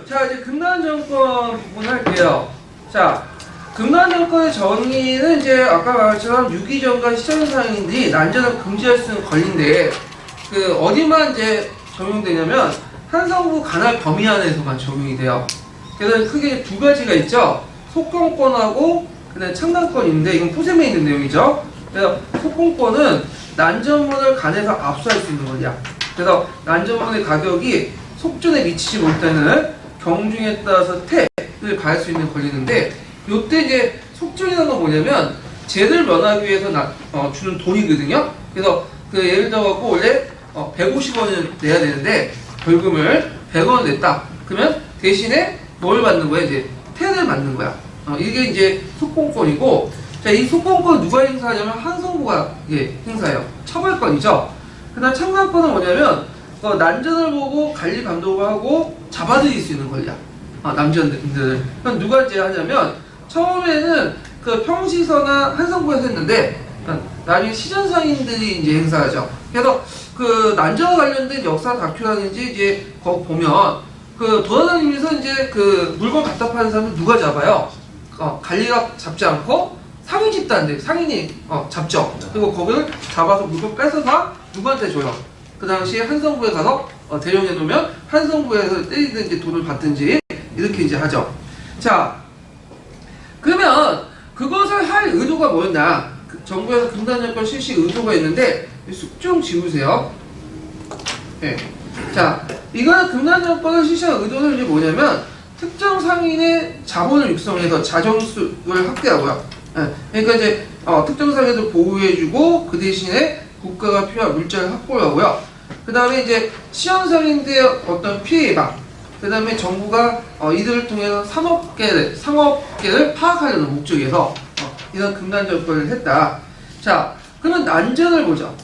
자, 이제 금단정권 부분 할게요. 자, 금단정권의 정의는 이제 아까 말했처럼 유기전과 시전상인들이 난전을 금지할 수 있는 권리인데, 그 어디만 이제 적용되냐면 한성부 관할 범위 안에서만 적용이 돼요. 그래서 크게 두 가지가 있죠. 속공권하고 그다음에 창당권인데, 이건 포셈에 있는 내용이죠. 그래서 속공권은 난전문을 간에서 압수할 수 있는 거냐. 그래서 난전문의 가격이 속전에 미치지 못하는 경중에 따라서 택을 가할 수 있는 권리인데, 요때 이제 속전이라는 건 뭐냐면 죄를 면하기 위해서 주는 돈이거든요. 그래서 그 예를 들어 갖고 원래 150원을 내야 되는데 벌금을 100원을 냈다. 그러면 대신에 뭘 받는 거야? 이제 택을 받는 거야. 이게 이제 속공권이고, 자, 이 속공권 누가 행사하냐면 한성부가 행사해요. 처벌권이죠. 그다음 창당권은 뭐냐면 난전을 보고 관리 감독을 하고 잡아들일 수 있는 권리야. 남전들을. 그럼 누가 이제 하냐면 처음에는 그 평시서나 한성부에서 했는데 나중에 시전상인들이 이제 행사하죠. 그래서 그 난전과 관련된 역사 다큐라든지 이제 거기 보면 그 돌아다니면서 이제 그 물건 갖다 파는 사람을 누가 잡아요? 관리가 잡지 않고 상인 집단들, 상인이 잡죠. 그리고 거기를 잡아서 물건 뺏어서 누구한테 줘요? 그 당시에 한성부에 가서 대령해 놓으면 한성부에서 때리든지 돈을 받든지 이렇게 이제 하죠. 자, 그러면 그것을 할 의도가 뭐였나? 정부에서 금단정권 실시 의도가 있는데 숙 좀 지우세요. 네. 자, 이거는 금단정권을 실시한 의도는 이제 뭐냐면 특정 상인의 자본을 육성해서 자정수를 확대하고요. 네. 그러니까 이제 특정 상인을 보호해주고 그 대신에 국가가 필요한 물자를 확보하고요. 그 다음에 이제 시험상인들의 어떤 피해 예방, 그 다음에 정부가 이들을 통해서 상업계를 파악하려는 목적에서 이런 금단정권을 했다. 자, 그러면 난전을 보죠.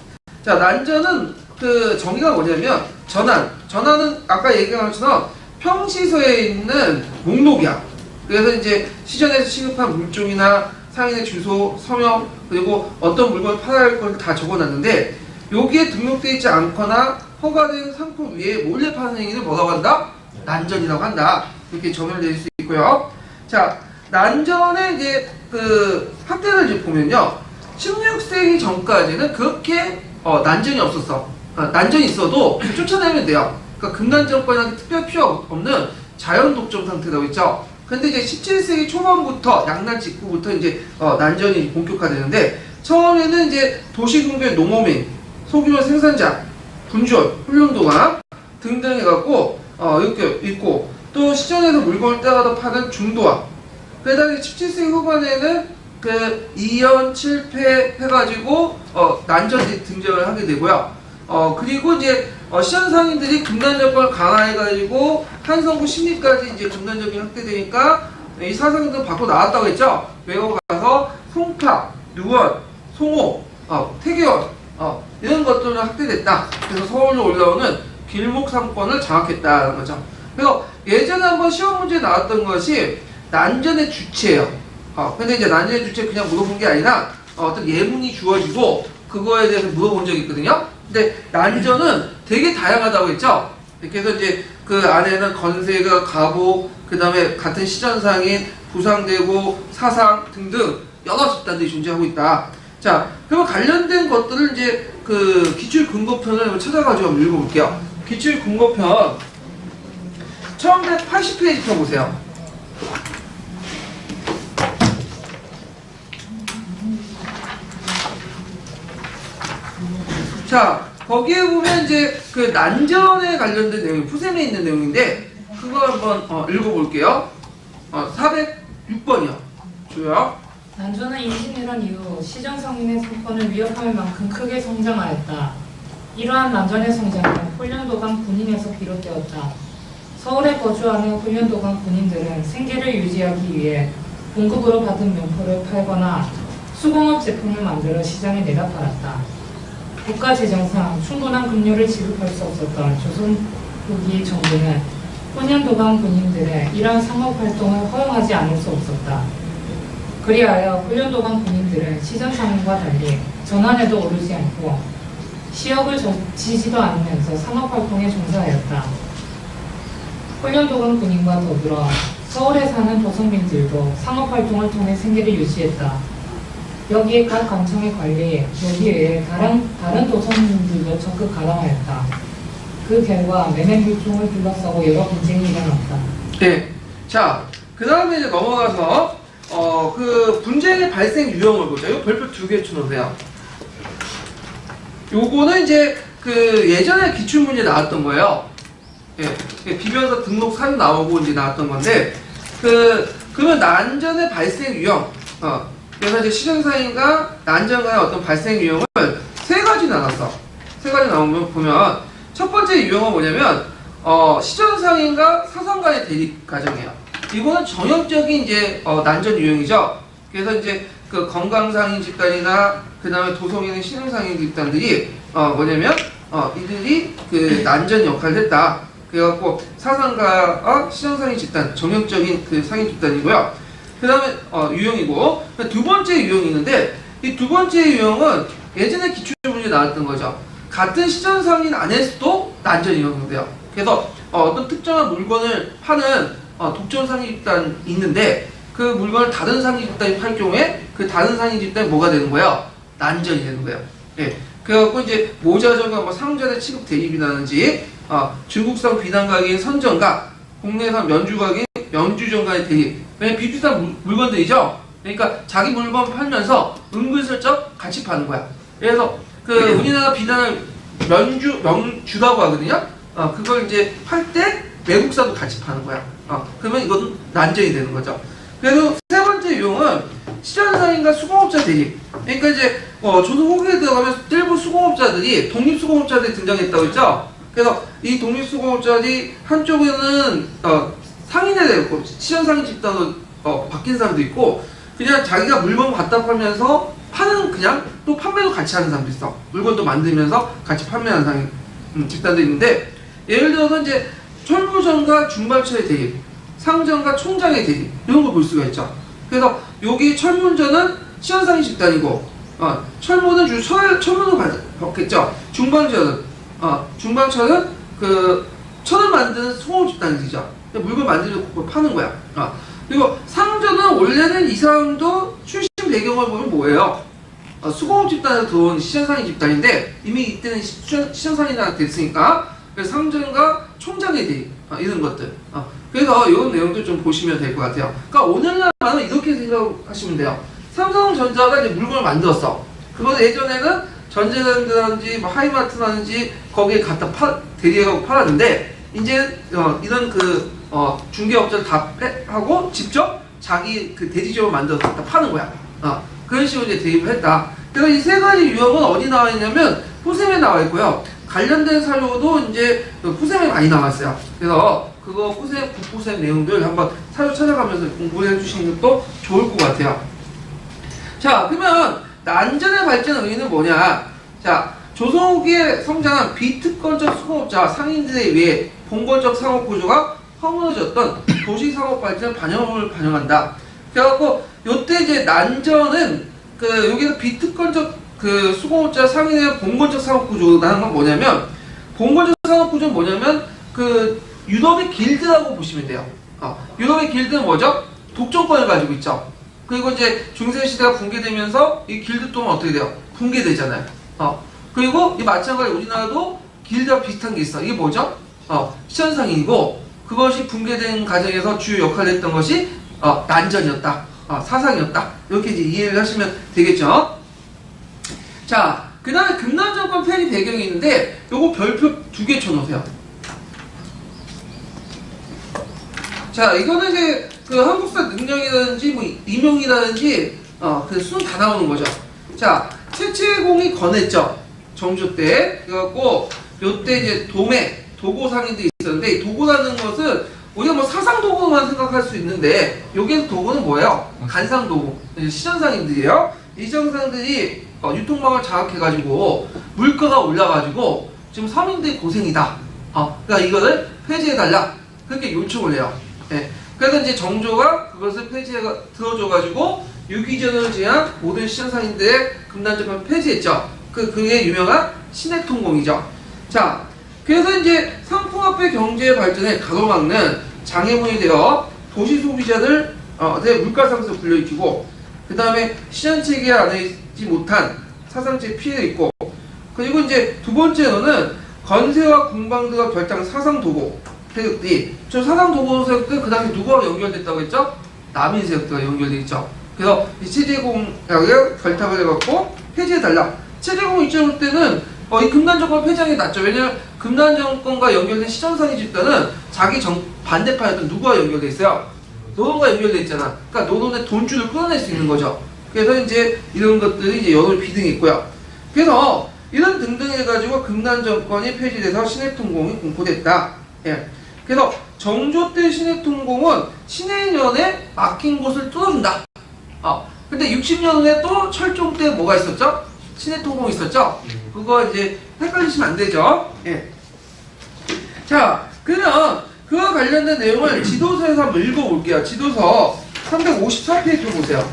자, 난전은 그 정의가 뭐냐면 전환은 아까 얘기한 것처럼 평시서에 있는 목록이야. 그래서 이제 시전에서 취급한 물종이나 상인의 주소, 성형, 그리고 어떤 물건을 팔아야 할 걸 다 적어놨는데, 여기에 등록되어 있지 않거나 허가된 상품 위에 몰래 파는 행위를 뭐라고 한다? 난전이라고 한다. 이렇게 정의될 수 있고요. 자, 난전의 이제 그 확대를 이제 보면요, 16세기 전까지는 그렇게 난전이 없었어. 난전이 있어도 쫓아내면 돼요. 그러니까 금단정권이랑 특별 필요 없는 자연 독점 상태라고 있죠. 근데 이제 17세기 초반부터 양난 직후부터 이제 난전이 본격화되는데, 처음에는 이제 도시공별 농어민, 소규모 생산자, 군주원, 훈련도감 등등 해갖고 이렇게 있고, 또 시전에서 물건을 따라다 파는 중도화. 그다음에 17세기 후반에는 그 2연 7패 해가지고 난전이 등장을 하게 되고요. 그리고 이제 시전 상인들이 금단정권을 강화해가지고 한성부 심리까지 이제 금단정권이 확대되니까 이 사상도 밖으로 나왔다고 했죠. 외국 가서 송파, 누원, 송호, 태계원 이런 것들은 확대됐다. 그래서 서울로 올라오는 길목 상권을 장악했다는 거죠. 그래서 예전에 한번 시험 문제에 나왔던 것이 난전의 주체예요. 근데 이제 난전의 주체 그냥 물어본 게 아니라 어떤 예문이 주어지고 그거에 대해서 물어본 적이 있거든요. 근데 난전은 되게 다양하다고 했죠. 그래서 이제 그 안에는 건세가, 가복, 그 다음에 같은 시전상인, 부상되고, 사상 등등 여러 집단들이 존재하고 있다. 자, 그러면 관련된 것들을 이제 그 기출 근거편을 찾아가지고 한번 읽어볼게요. 기출 근거편 1180페이지 펴보세요. 자, 거기에 보면 이제 그 난전에 관련된 내용, 푸셈에 있는 내용인데 그거 한번 읽어볼게요. 406번이요. 줘요. 난전은 임신이란 이후 시전상인의 상권을 위협할 만큼 크게 성장하였다. 이러한 난전의 성장은 훈련도감 군인에서 비롯되었다. 서울에 거주하는 훈련도감 군인들은 생계를 유지하기 위해 공급으로 받은 명포를 팔거나 수공업 제품을 만들어 시장에 내다 팔았다. 국가 재정상 충분한 급료를 지급할 수 없었던 조선 후기 정부는 훈련도감 군인들의 이러한 상업활동을 허용하지 않을 수 없었다. 그리하여 훈련도감 군인들은 시전상인과 달리 전환에도 오르지 않고 시역을 지지도 않으면서 상업활동에 종사하였다. 폴련도군 군인과 더불어 서울에 사는 도성민들도 상업활동을 통해 생계를 유지했다. 여기에 각 관청의 관리에 여기 외에 다른 도성민들도 적극 가담하였다. 그 결과 매매물통을 둘러싸고 여러 분쟁이 일어났다. 네. 자, 그 다음에 이제 넘어가서 그 분쟁의 발생 유형을 보죠. 이거 별표 2개 쳐놓으세요. 요거는 이제 그 예전에 기출문제 나왔던 거예요. 예, 비변사 등록 사유 나오고 이제 나왔던 건데, 그러면 난전의 발생 유형, 그래서 이제 시정상인과 난전과의 어떤 발생 유형을 세 가지 나눴어. 세 가지 나오면 보면, 첫 번째 유형은 뭐냐면, 시정상인과 사상간의 대립 과정이에요. 이거는 전형적인 이제, 난전 유형이죠. 그래서 이제 그 건강상인 집단이나, 그 다음에 도성인의 신흥상인 집단들이, 뭐냐면, 이들이 그 난전 역할을 했다. 그래갖고 사상가와 시정상인 집단, 정형적인 그 상인 집단이고요. 그 다음에 유형이고, 두 번째 유형이 있는데, 이 두 번째 유형은 예전에 기출문제 나왔던 거죠. 같은 시정상인 안에서도 난전이 형성돼요. 그래서 어떤 특정한 물건을 파는 독점 상인 집단이 있는데, 그 물건을 다른 상인 집단이 팔 경우에 그 다른 상인 집단이 뭐가 되는 거예요? 난전이 되는 거예요. 예. 그래갖고 이제 모자전과 뭐 상전의 취급 대립이라든지, 중국산 비단 가게의 선전과 국내산 면주 가게의 면주전 간의 대립. 왜냐면 비슷한 물건들이죠. 그러니까 자기 물건 팔면서 은근슬쩍 같이 파는 거야. 그래서 그 우리나라 비단을 명주라고 하거든요. 그걸 이제 팔 때 외국산도 같이 파는 거야. 그러면 이건 난전이 되는 거죠. 그래서 세 번째 유형은 시장상인과 수공업자 대립. 그러니까 이제 조선 후기에 들어가면 일부 수공업자들이 독립수공업자들이 등장했다고 했죠. 그래서 이 독립수공업자들이 한쪽에는 상인에 대고 시장상인 집단으로 바뀐 사람도 있고, 그냥 자기가 물건 갖다 팔면서 파는 그냥 또 판매도 같이 하는 사람도 있어. 물건도 만들면서 같이 판매하는 상인 집단도 있는데, 예를 들어서 이제 철무전과 중발처의 대립, 상전과 총장의 대립, 이런 걸 볼 수가 있죠. 그래서 여기 철문전은 시장상인 집단이고, 철무는 주로 철문을 받겠죠. 중방처는 그 천을 만드는 수공업 집단이죠. 물건 만들고 파는 거야. 그리고 상전은 원래는 이 사람도 출신 배경을 보면 뭐예요? 수공업 집단에서 들어온 시장상인 집단인데, 이미 이때는 시장상인한테 됐으니까, 그래서 상전과 총장의 대립, 이런 것들. 그래서 이런 내용도 좀 보시면 될 것 같아요. 그러니까 오늘날은 이렇게 생각하시면 돼요. 삼성전자가 이제 물건을 만들었어. 그거는 예전에는 전자랜드라든지 뭐 하이마트라든지 거기에 갖다 대리하고 팔았는데, 이제 이런 그 중개업자를 다 하고 직접 자기 그 대리점을 만들어서 갖다 파는 거야. 그런 식으로 이제 대입을 했다. 그래서 이 세 가지 유형은 어디 나와 있냐면 포셈에 나와 있고요. 관련된 사료도 이제 포셈에 많이 나왔어요. 그래서 그거 국포셈 내용들 한번 사료 찾아가면서 공부해 주시는 것도 좋을 것 같아요. 자, 그러면 난전의 발전 의미는 뭐냐? 자, 조선 후기에 성장한 비특권적 수공업자 상인들에 의해 봉건적 상업구조가 허물어졌던 도시상업 발전을 반영한다. 그래갖고 요때 이제 난전은 그 여기서 비특권적 그 수공업자 상인의 봉건적 상업구조라는 건 뭐냐면, 봉건적 상업구조는 뭐냐면 그 유럽의 길드라고 보시면 돼요. 유럽의 길드는 뭐죠? 독점권을 가지고 있죠. 그리고 이제 중세시대가 붕괴되면서 이 길드 또한 어떻게 돼요? 붕괴되잖아요. 그리고 이 마찬가지로 우리나라도 길드와 비슷한 게 있어. 이게 뭐죠? 시천상인이고, 그것이 붕괴된 과정에서 주요 역할을 했던 것이 난전이었다. 사상이었다. 이렇게 이제 이해를 하시면 되겠죠. 자, 그 다음에 금난정권 폐기 배경이 있는데, 요거 별표 2개 쳐놓으세요. 자, 이거는 이제 그 한국사 능력이라든지 뭐 임용이라든지 그 수는 다 나오는 거죠. 자, 최채공이 권했죠. 정조 때. 그래갖고 요때 이제 도고 상인들이 있었는데, 이 도고라는 것은 우리가 뭐 사상 도고만 생각할 수 있는데, 여기에서 도고는 뭐예요? 간상 도고, 시전상인들이에요. 이 시전상들이 유통망을 장악해가지고 물가가 올라가지고 지금 서민들이 고생이다. 그러니까 이거를 폐지해달라. 그렇게 요청을 해요. 네. 그래서 이제 정조가 그것을 들어줘가지고 유기전을 제한 모든 시장상인들의 금난정권 폐지했죠. 그게 유명한 신액통공이죠. 자, 그래서 이제 상품화폐 경제 발전에 가로막는 장애물이 되어 도시 소비자들 물가 상승을 불러일으키고, 그 다음에 시장 체계 안에 있지 못한 사상적 피해를 입고, 그리고 이제 두 번째로는 건세와 공방들과 결탁한 사상 도구 세력들이, 저 사상 도구 세력들 그 당시 누구와 연결됐다고 했죠? 남인 세력들과 연결돼 있죠. 그래서 이 체제공약에 결탁을 해갖고 폐지해달라. 체제공 입장 볼 때는 이 금단정권 폐지하는 게 낫죠. 왜냐면 금단정권과 연결된 시정상의 집단은 자기 반대파였던 누구와 연결돼 있어요? 노동과 연결돼 있잖아. 그러니까 노동의 돈줄을 끊어낼 수 있는 거죠. 그래서 이제 이런 것들이 이제 여론을 비등했고요. 그래서 이런 등등 해가지고 금단정권이 폐지돼서 신해통공이 공포됐다. 예. 그래서 정조 때 신해통공은 신해년에 막힌 곳을 뚫어준다. 근데 60년 후에 또 철종 때 뭐가 있었죠? 신해통공이 있었죠? 그거 이제 헷갈리시면 안 되죠? 예. 자, 그러면 그와 관련된 내용을 지도서에서 한번 읽어볼게요. 지도서 354페이지 보세요.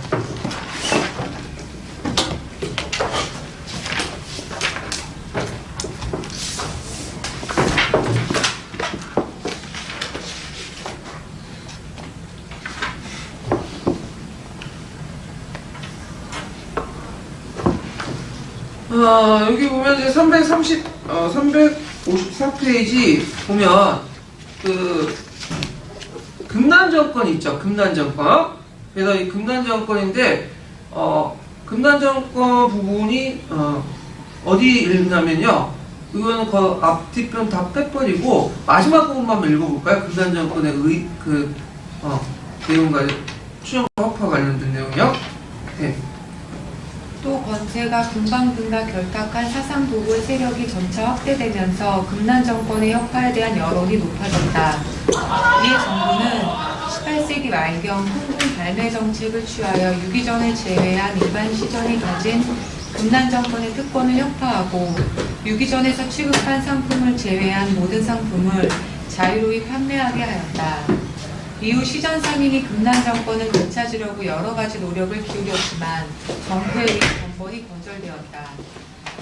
여기 보면 이제 354페이지 보면 그 금단정권 있죠. 금단정권. 그래서 이 금단정권인데 금단정권 부분이 어디 읽냐면요. 이거는 그 앞뒤편 다 빼버리고 마지막 부분만 읽어볼까요? 금단정권의 내용과 추정 확파 관련된 내용이요. 네. 또 건세가 금방등과 결탁한 사상 도구 세력이 점차 확대되면서 금난 정권의 혁파에 대한 여론이 높아졌다. 이에 정부는 18세기 말경 흥군 발매 정책을 취하여 유기전을 제외한 일반 시전이 가진 금난 정권의 특권을 혁파하고, 유기전에서 취급한 상품을 제외한 모든 상품을 자유로이 판매하게 하였다. 이후 시전 상인이 금난 정권을 되찾으려고 여러 가지 노력을 기울였지만 정부에 의해 번번이 거절되었다.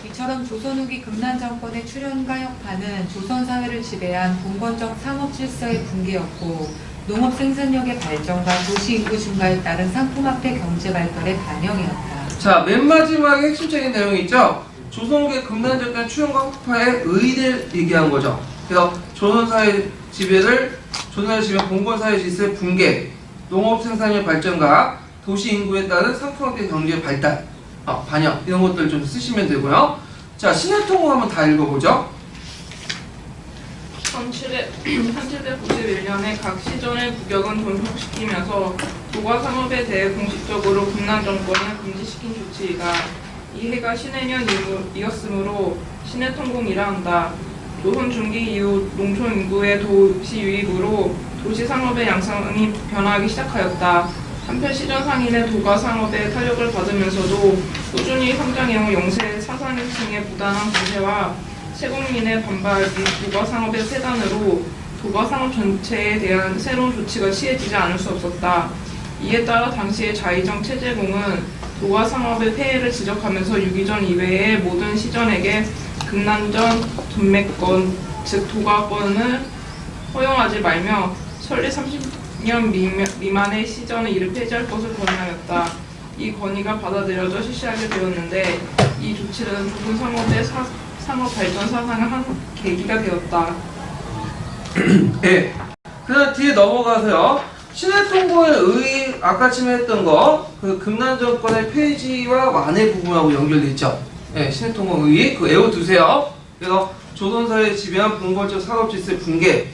이처럼 조선 후기 금난 정권의 출현과 혁파는 조선 사회를 지배한 봉건적 상업 질서의 붕괴였고, 농업 생산력의 발전과 도시 인구 증가에 따른 상품화폐 경제 발달의 반영이었다. 자, 맨 마지막에 핵심적인 내용이 있죠. 조선 후기 금난 정권 출현과 혁파의 의의를 얘기한 거죠. 그래서 조선 사회 지배를 조선의 지배 봉건사회 질서의 붕괴, 농업 생산력 발전과 도시 인구에 따른 상품화폐 경제 발달, 반영 이런 것들 좀 쓰시면 되고요. 자, 신해통공 한번 다 읽어보죠. 1791년에 각 시전의 구격은 존속시키면서 도과산업에 대해 공식적으로 금난 정권을 금지시킨 조치이다. 이 해가 신해년이었으므로 신해통공이라 한다. 조선 중기 이후 농촌 인구의 도시 유입으로 도시 상업의 양상이 변화하기 시작하였다. 한편 시전 상인의 도가 상업에 탄력을 받으면서도 꾸준히 성장해온 영세 사상층의 부단한 공세와 세공민의 반발 및 도가 상업의 폐단으로 도가 상업 전체에 대한 새로운 조치가 취해지지 않을 수 없었다. 이에 따라 당시의 자의정 체제공은 도가 상업의 폐해를 지적하면서 유기전 이외의 모든 시전에게 금난전 돈매권, 즉 도가권을 허용하지 말며 설리 30년 미만의 시전의 이를 폐지할 것을 건의하였다. 이 건의가 받아들여져 실시하게 되었는데, 이 조치는 조선 상업의 상업 발전 사상의 한 계기가 되었다. 네. 그 뒤에 넘어가서요. 신해통공의 의의, 아까 처음에 했던 거, 그 금난정권의 폐지와 완해 부분하고 연결돼 있죠. 네, 신해통공 의의, 그거 외워두세요. 그래서 조선사회의 지배한 봉건적 상업질서의 붕괴,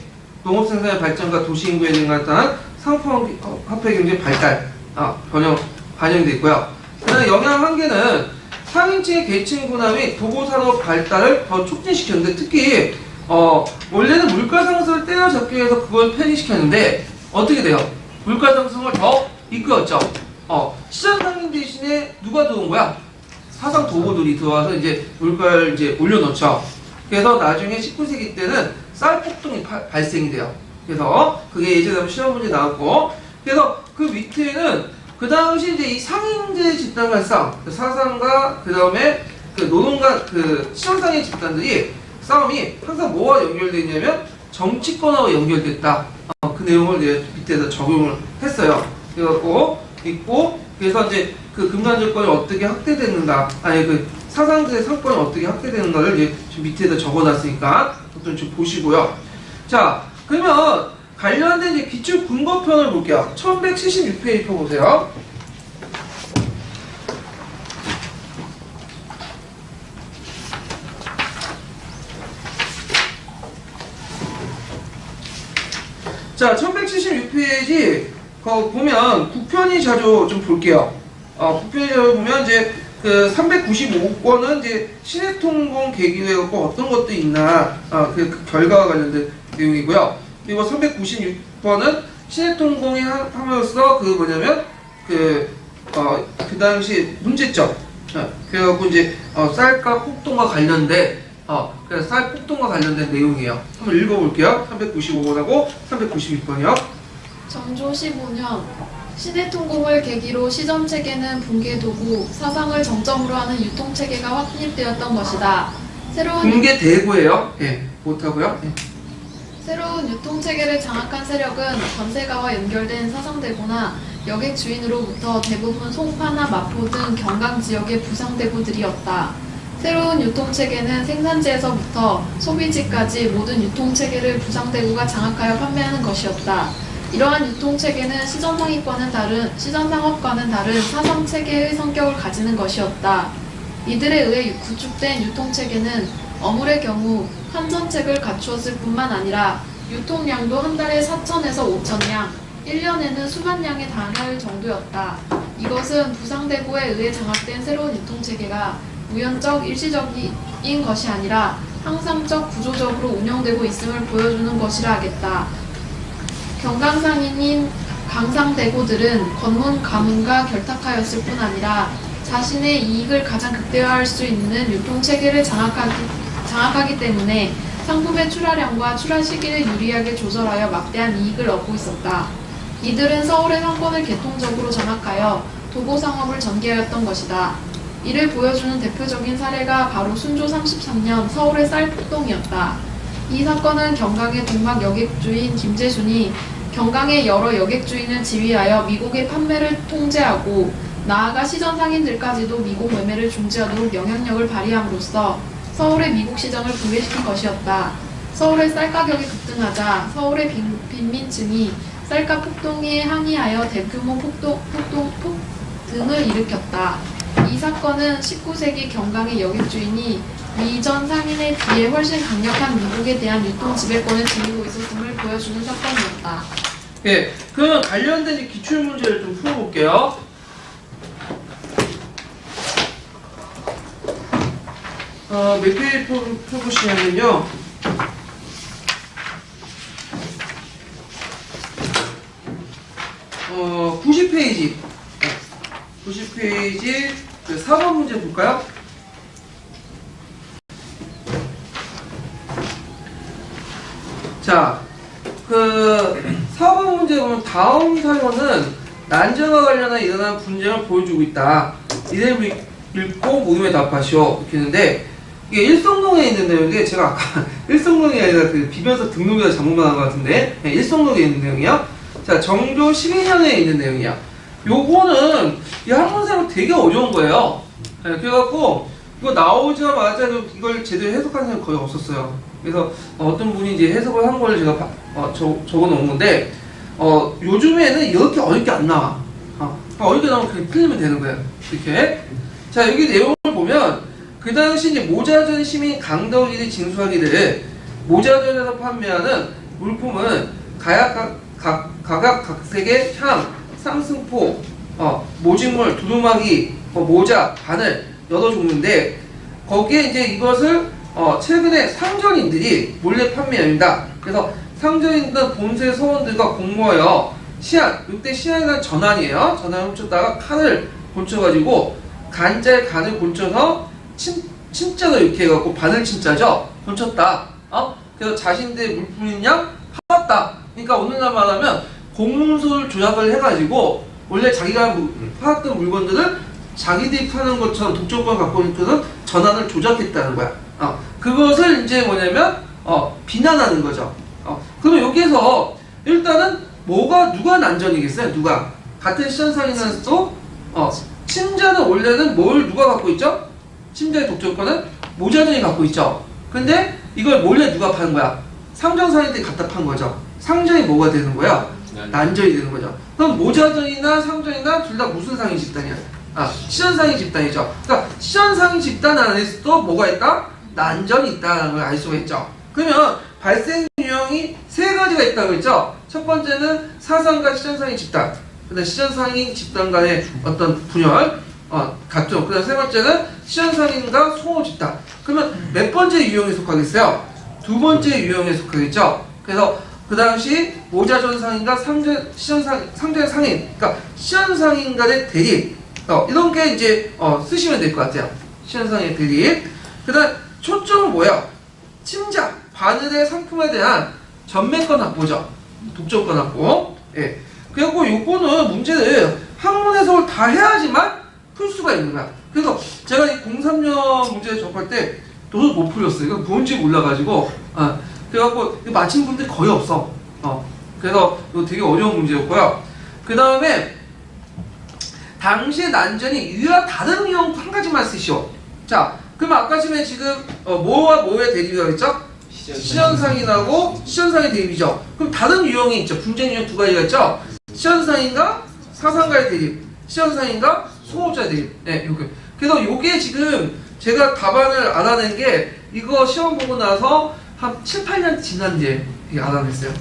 농업생산의 발전과 도시인구에 나타난 상품화폐 경제 발달, 반영이 되어 있고요. 그 다음에 영향 한계는 상인층의 계층 분화 및 도고산업 발달을 더 촉진시켰는데, 특히 원래는 물가 상승을 때려잡기 위해서 그걸 편의시켰는데 어떻게 돼요? 물가 상승을 더 이끌었죠. 시장 상인 대신에 누가 들어온 거야? 사상 도구들이 들어와서 이제 물가를 이제 올려놓죠. 그래서 나중에 19세기 때는 쌀 폭등이 발생이 돼요. 그래서 그게 예전에 한번 시험 문제 나왔고, 그래서 그 밑에는 그 당시 이제 이 상인들의 집단과 사상과 그 다음에 그 노동가 그 시장상의 집단들이 싸움이 항상 뭐와 연결되어 있냐면 정치권하고 연결됐다. 그 내용을 이제 밑에서 적용을 했어요. 그래갖고 있고, 그래서 이제 그 금난 정권이 어떻게 확대되는가, 아니 그 사상들의 상권이 어떻게 확대되는가를 이제 좀 밑에다 적어놨으니까 좀 보시고요. 자, 그러면 관련된 이제 기출 근거편을 볼게요. 1176페이지 펴보세요. 자, 1176페이지 보면 국편이 자주 좀 볼게요. 국편이 자주 보면 이제 그 395권은 이제 시내통공 계기로 해갖고 어떤 것도 있나 그 결과와 관련된 내용이고요. 그리고 396번은 시내통공이 함으로써 그 뭐냐면 그 당시 문제점. 그래갖고 이제 쌀값 폭등과 관련된 그래서 쌀 폭등과 관련된 내용이에요. 한번 읽어볼게요. 395번하고 396번이요. 정조 15년 시내통공을 계기로 시정체계는 붕괴되고 사상을 정점으로 하는 유통체계가 확립되었던 것이다. 붕괴되고예요. 예, 못하고요. 예. 새로운 유통체계를 장악한 세력은 권세가와 연결된 사상대구나 여객 주인으로부터 대부분 송파나 마포 등 경강 지역의 부상대구들이었다. 새로운 유통체계는 생산지에서부터 소비지까지 모든 유통체계를 부상대구가 장악하여 판매하는 것이었다. 이러한 유통체계는 시전상업과는 다른 사상체계의 성격을 가지는 것이었다. 이들에 의해 구축된 유통체계는 어물의 경우 환전책을 갖추었을 뿐만 아니라 유통량도 한 달에 4,000에서 5,000량, 1년에는 수만 량에 달할 정도였다. 이것은 부상대구에 의해 장악된 새로운 유통체계가 우연적 일시적인 것이 아니라 항상적 구조적으로 운영되고 있음을 보여주는 것이라 하겠다. 경강상인인 강상대구들은 권문 가문과 결탁하였을 뿐 아니라 자신의 이익을 가장 극대화할 수 있는 유통체계를 장악하기 때문에 상품의 출하량과 출하 시기를 유리하게 조절하여 막대한 이익을 얻고 있었다. 이들은 서울의 상권을 개통적으로 장악하여 도보상업을 전개하였던 것이다. 이를 보여주는 대표적인 사례가 바로 순조 33년 서울의 쌀폭동이었다. 이 사건은 경강의 동막 여객주인 김재순이 경강의 여러 여객주인을 지휘하여 미국의 판매를 통제하고 나아가 시전 상인들까지도 미국 매매를 중지하도록 영향력을 발휘함으로써 서울의 미국 시장을 붕괴시킨 것이었다. 서울의 쌀 가격이 급등하자 서울의 빈민층이 쌀값 폭동에 항의하여 대규모 폭등을 일으켰다. 이 사건은 19세기 경강의 여객주인이 미전 상인에 비해 훨씬 강력한 미국에 대한 유통 지배권을 지니고 있었음을 보여주는 사건이었다. 예, 그러면 관련된 기출 문제를 좀 풀어볼게요. 몇 페이지 펴보시냐면요. 90페이지. 90페이지 4번 문제 볼까요? 자, 그 4번 문제 보면 다음 사건은 난전과 관련한 일어난 분쟁을 보여주고 있다. 이를 읽고 모둠에 답하시오. 이렇게 했는데 이게 일성동에 있는 내용인데 제가 아까 일성동이 아니라 그 비변서 등록에서 잘못 말한 것 같은데 일성동에 있는 내용이요. 자, 정조 12년에 있는 내용이야. 요거는 이 학문생은 되게 어려운 거예요. 그래갖고 이거 나오자마자 이걸 제대로 해석하는 사람이 거의 없었어요. 그래서 어떤 분이 이제 해석을 한 걸 제가 적어 놓은 건데 요즘에는 이렇게 어렵게 안 나와. 어렵게 나오면 그냥 풀리면 되는 거예요. 이렇게. 자, 여기 내용을 보면 그 당시 이제 모자전 시민 강덕일이 진술하기를 모자전에서 판매하는 물품은 각각색의 향, 쌍승포, 모직물, 두루마기, 모자, 바늘 여러 종류인데 거기에 이제 이것을 최근에 상전인들이 몰래 판매합니다. 그래서 상전인들 본세 서원들과 공모하여 시안, 이때 시안이라는 전환이에요. 전환을 훔쳤다가 칸을 곤쳐가지고 간자에 간을 곤쳐서 진짜로 이렇게 해갖고 바늘 진짜죠. 곤쳤다. 그래서 자신들의 물품인 양 팔았다. 그러니까 오늘날 말하면 공문서를 조작을 해가지고 원래 자기가 팔았던 물건들을 자기들이 파는 것처럼 독점권을 갖고 있는 전환을 조작했다는 거야. 그것을 이제 뭐냐면 비난하는 거죠. 그럼 여기에서 일단은 누가 난전이겠어요? 누가 같은 시전상인에서도 침자는 원래는 뭘 누가 갖고 있죠? 침자의 독점권은 모자전이 갖고 있죠. 근데 이걸 몰래 누가 파는 거야? 상전상인들이 갖다 판 거죠. 상전이 뭐가 되는 거야? 난전이 되는 거죠. 그럼 모자전이나 상전이나 둘 다 무슨 상인 집단이야? 시전상인 집단이죠. 그러니까 시전상인 집단 안에서도 뭐가 있다? 난전이 있다는 걸 알 수가 있죠. 그러면 발생 유형이 세 가지가 있다고 했죠. 첫 번째는 사상과 시전상인 집단, 그다음 시전상인 집단 간의 어떤 분열, 각종. 그다음 세 번째는 시전상인과 송호 집단. 그러면 몇 번째 유형에 속하겠어요? 두 번째 유형에 속하겠죠. 그래서 그 당시 모자전상인과 상전 상인, 그러니까 시전상인 간의 대립, 이런 게 이제 쓰시면 될 것 같아요. 시전상인 대립. 그다음 초점은 뭐야? 침자, 바늘의 상품에 대한 전매권 확보죠. 독점권 확보. 예. 그래갖고 요거는 문제를 학문에서 다 해야지만 풀 수가 있는 거야. 그래서 제가 이 03년 문제를 접할 때 도저히 못 풀렸어요. 이거 뭔지 몰라가지고. 그래갖고 맞힌 분들이 거의 없어. 그래서 이거 되게 어려운 문제였고요. 그 다음에 당시의 난전이 이와 다른 유형 한 가지만 쓰시오. 자, 그럼 아까 지금 뭐와 뭐의 대립이라고 했죠? 시전상인하고 시전상인 대립이죠. 그럼 다른 유형이 있죠. 분쟁 유형 두 가지가 있죠. 시전상인과 사상가의 대립, 시전상인과 송호자의 대립. 네, 요게. 그래서 요게 지금 제가 답안을 알아낸 게 이거 시험 보고 나서 한 7, 8년 지난 뒤에 알아냈어요.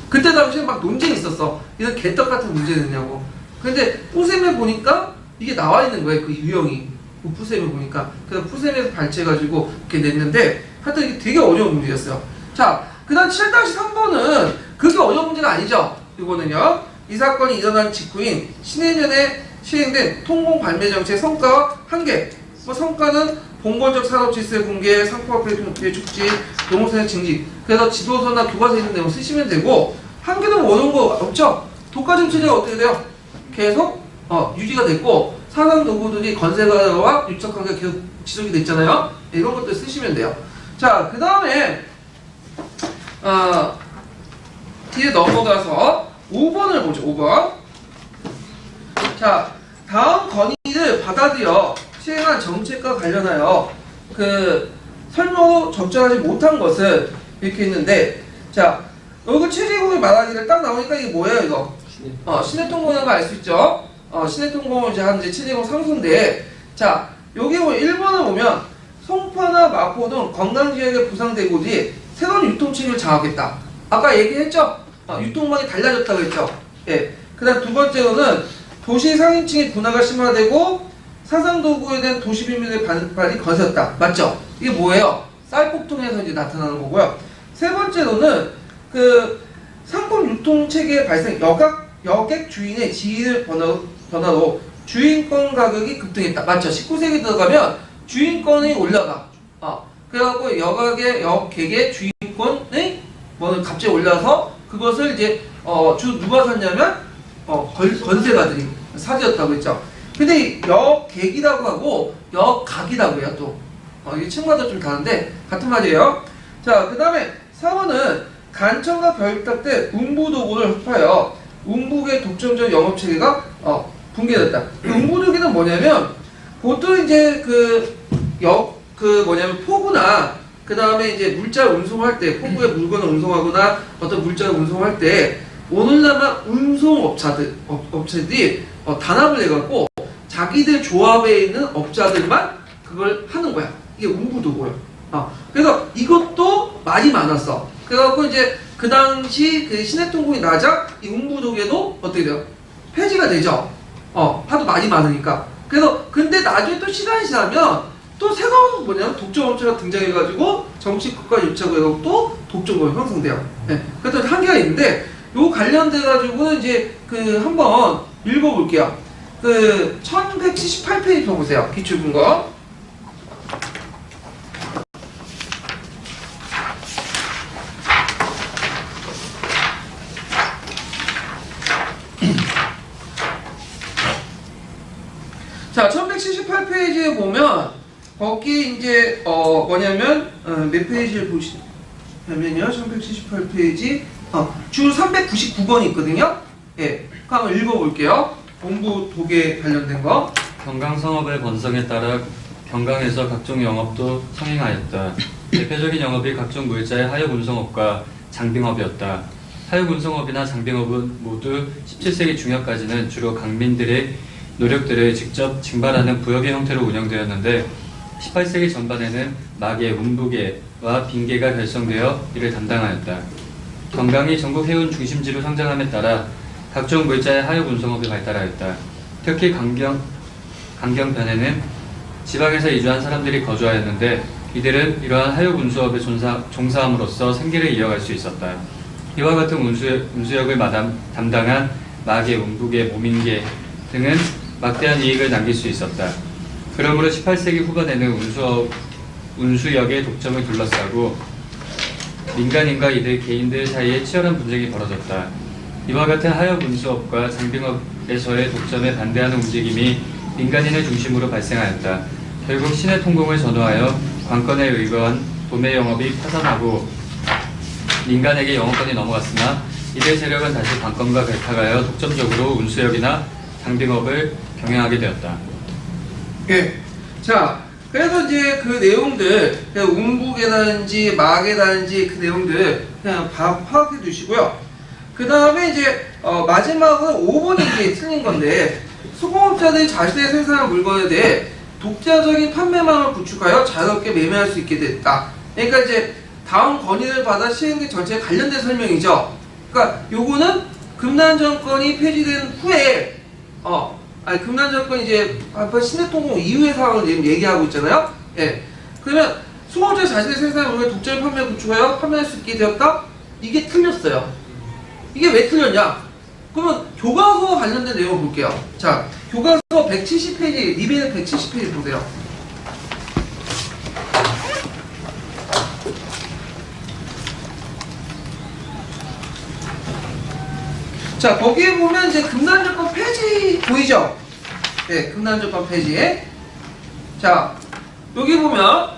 그때 당시에 막 논쟁이 있었어. 이런 개떡 같은 문제 냈냐고. 근데 푸셈에 보니까 이게 나와 있는 거예요. 그 유형이. 푸셈에 보니까. 그래서 푸셈에서 발췌해가지고 이렇게 냈는데 하여튼 이게 되게 어려운 문제였어요. 자, 그 다음 7-3번은 그렇게 어려운 문제가 아니죠. 이거는요. 이 사건이 일어난 직후인 신해년에 시행된 통공 발매 정책 성과와 한계. 성과는 봉건적 산업 질서의 공개, 상품화폐 축지, 농업산의 증지. 그래서 지도서나 교과서에 있는 내용 쓰시면 되고, 한계는 뭐 어려운 거 없죠? 독과점 체제가 어떻게 돼요? 계속 유지가 됐고, 산업 노구들이 건설가와 유착 관계가 계속 지속이 됐잖아요. 이런 것들 쓰시면 돼요. 자, 그 다음에 뒤에 넘어가서 5번을 보죠. 5번. 자, 다음 건의를 받아들여 시행한 정책과 관련하여 그 설명으로 적절하지 못한 것을 이렇게 있는데, 자, 여기 최재공이 말하기를 딱 나오니까 이게 뭐예요, 이거? 신해통공이라는 거 알 수 있죠? 신해통공은 이제 한 최재공 상수인데, 자, 여기 뭐 1번을 보면 송파나 마포 등 관광지역의 부상대구들이 새로운 유통체계를 장악했다. 아까 얘기했죠? 유통망이 달라졌다고 했죠? 예. 그 다음 두 번째로는 도시 상인층의 분화가 심화되고 사상도구에 대한 도시빈민의 반발이 거셌다. 맞죠? 이게 뭐예요? 쌀국통에서 이제 나타나는 거고요. 세 번째로는 그 상품 유통체계의 발생, 여객 주인의 지위를 변화로 주인권 가격이 급등했다. 맞죠? 19세기 들어가면 주인권이 올라가. 그래갖고 여객의 주인권이 갑자기 올라서 그것을 이제 누가 샀냐면 건세가들이 사들였다고 했죠. 근데 여객이라고 하고 여각이라고 해요. 또 이게 층마다 좀 다른데 같은 말이에요. 자, 그 다음에 4번은 간청과 결탁 때 운부도구를 합하여 운북의 독점적 영업체계가 붕괴됐다. 운부도구는 뭐냐면 보통 이제 포구나 그 다음에 이제 물자를 운송할 때, 포구에 물건을 운송하거나 어떤 물자를 운송할 때 오늘날만 운송업체들이 단합을 해갖고 자기들 조합에 있는 업자들만 그걸 하는 거야. 이게 운부도구예요. 그래서 이것도 많이 많았어. 그래갖고 이제 그 당시 그 신해통공이 나자 이 운부도구에도 어떻게 돼요? 폐지가 되죠. 하도 많이 많으니까. 그래서 근데 나중에 또 시간이 지나면 또 새로운 독점업체가 등장해가지고 정치권과 유착해서 또 독점업체가 형성돼요. 네. 그래서 한계가 있는데 요 관련돼가지고 이제 한번 읽어볼게요. 1178페이지 펴보세요. 기출문거. 자, 1178페이지에 보면 거기 이제 뭐냐면 몇 페이지를 보시냐면요, 1178페이지 줄 399번이 있거든요. 예, 한번 읽어볼게요. 공부 도계 관련된 거. 경강성업의 번성에 따라 경강에서 각종 영업도 성행하였다. 대표적인 영업이 각종 물자의 하역운송업과 장빙업이었다. 하역운송업이나 장빙업은 모두 17세기 중엽까지는 주로 강민들의 노력들을 직접 징발하는 부역의 형태로 운영되었는데 18세기 전반에는 마계, 운부계와 빙계가 결성되어 이를 담당하였다. 경강이 전국 해운 중심지로 성장함에 따라 각종 물자의 하역운송업이 발달하였다. 특히 강경편에는 지방에서 이주한 사람들이 거주하였는데 이들은 이러한 하역운수업에 종사함으로써 생계를 이어갈 수 있었다. 이와 같은 운수역을 담당한 마계, 운부계, 모민계 등은 막대한 이익을 남길 수 있었다. 그러므로 18세기 후반에는 운수역의 독점을 둘러싸고 민간인과 이들 개인들 사이에 치열한 분쟁이 벌어졌다. 이와 같은 하역운수업과 장빙업에서의 독점에 반대하는 움직임이 민간인을 중심으로 발생하였다. 결국 시내 통공을 전후하여 관건에 의거한 도매 영업이 파산하고 민간에게 영업권이 넘어갔으나 이들 세력은 다시 관건과 결탁하여 독점적으로 운수역이나 장빙업을 경영하게 되었다. 예. 자, 그래서 이제 그 내용들, 운북이라든지 막이라든지 그 내용들 그냥 파악해 두시고요. 그 다음에 이제 마지막은 5번이 이게 틀린 건데, 수공업자들이 자신의 생산한 물건에 대해 독자적인 판매망을 구축하여 자유롭게 매매할 수 있게 됐다. 그러니까 이제 다음 건의를 받아 시행된 전체에 관련된 설명이죠. 그러니까 요거는 금난정권이 폐지된 후에 금난정권이 이제 시내통공 이후의 상황을 지금 얘기하고 있잖아요. 예. 그러면 수공업자 자신의 생산한 물건에 독자적인 판매를 구축하여 판매할 수 있게 되었다? 이게 틀렸어요. 이게 왜 틀렸냐? 그러면 교과서와 관련된 내용을 볼게요. 자, 교과서 170페이지, 리베는 170페이지 보세요. 자, 거기에 보면 이제 금난정권 폐지 보이죠? 네, 금난정권 폐지. 자, 여기 보면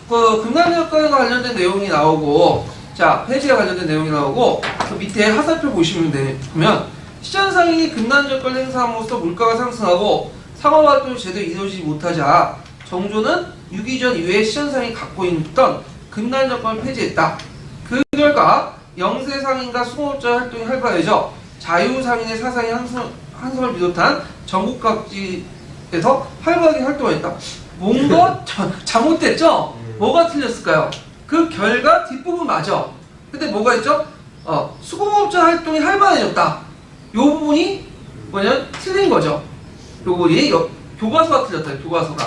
그 금난정권과 관련된 내용이 나오고, 자, 폐지에 관련된 내용이 나오고, 그 밑에 하살표 보시면 보면 시장상인이 금난정권을 행사함으로써 물가가 상승하고 상업활동이 제대로 이루어지지 못하자 정조는 유기전 이후에 시장상인이 갖고 있던 금난정권을 폐지했다. 그 결과 영세상인과 수공업자 활동이 활발해져 자유상인의 사상이 한성을 비롯한 전국 각지에서 활발하게 활동했다. 뭔가 잘못됐죠? 뭐가 틀렸을까요? 그 결과 뒷부분 맞아. 근데 뭐가 있죠? 수공업자 활동이 활발해졌다. 요 부분이 뭐냐면 틀린 거죠. 요 부분이 교과서가 틀렸다. 교과서가.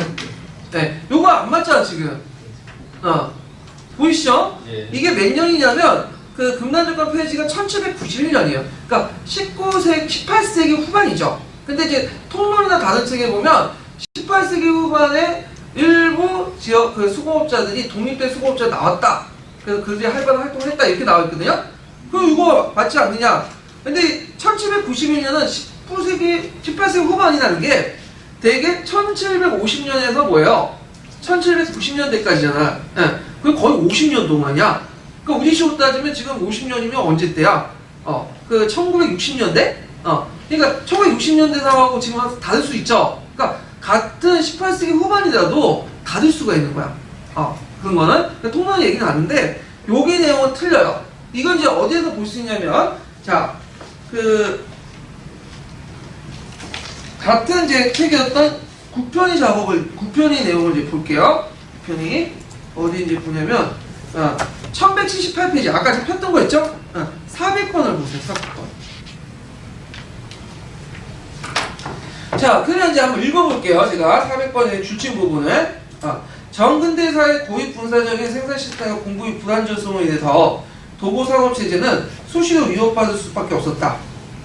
네, 요거 안 맞잖아 지금. 보이시죠? 예. 이게 몇 년이냐면 그 금난정권 폐지가 1791년이에요. 그러니까 18세기 후반이죠. 근데 이제 통론이나 다른 책에 보면 18세기 후반에 일부 지역 그 수공업자들이 독립된 수공업자 나왔다. 그래서 그들이 활발한 활동을 했다 이렇게 나와 있거든요. 그럼 이거 맞지 않느냐? 근데 1791년은 18세기 후반이라는 게 대개 1750년에서 뭐예요? 1790년대까지잖아. 예. 그게 거의 50년 동안이야. 그러니까 우리식으로 따지면 지금 50년이면 언제 때야? 그 1960년대? 그러니까 1960년대 상황하고 지금 다를 수 있죠. 그러니까 같은 18세기 후반이라도 다를 수가 있는 거야. 그런 거는 통론 얘기는 아는데 여기 내용은 틀려요. 이건 이제 어디에서 볼 수 있냐면 자, 같은 이제 책이었던 국편의 내용을 이제 볼게요. 국편이 어디인지 보냐면 1178페이지 아까 제가 폈던 거 있죠? 400번을 보세요. 400번. 자, 그냥 이제 한번 읽어볼게요. 제가 400번의 주침 부분을. 정근대사의 고입 분사적인 생산 시스템과 공급이 불안정성으로 인해서 도보상업 체제는 수시로 위협받을 수밖에 없었다.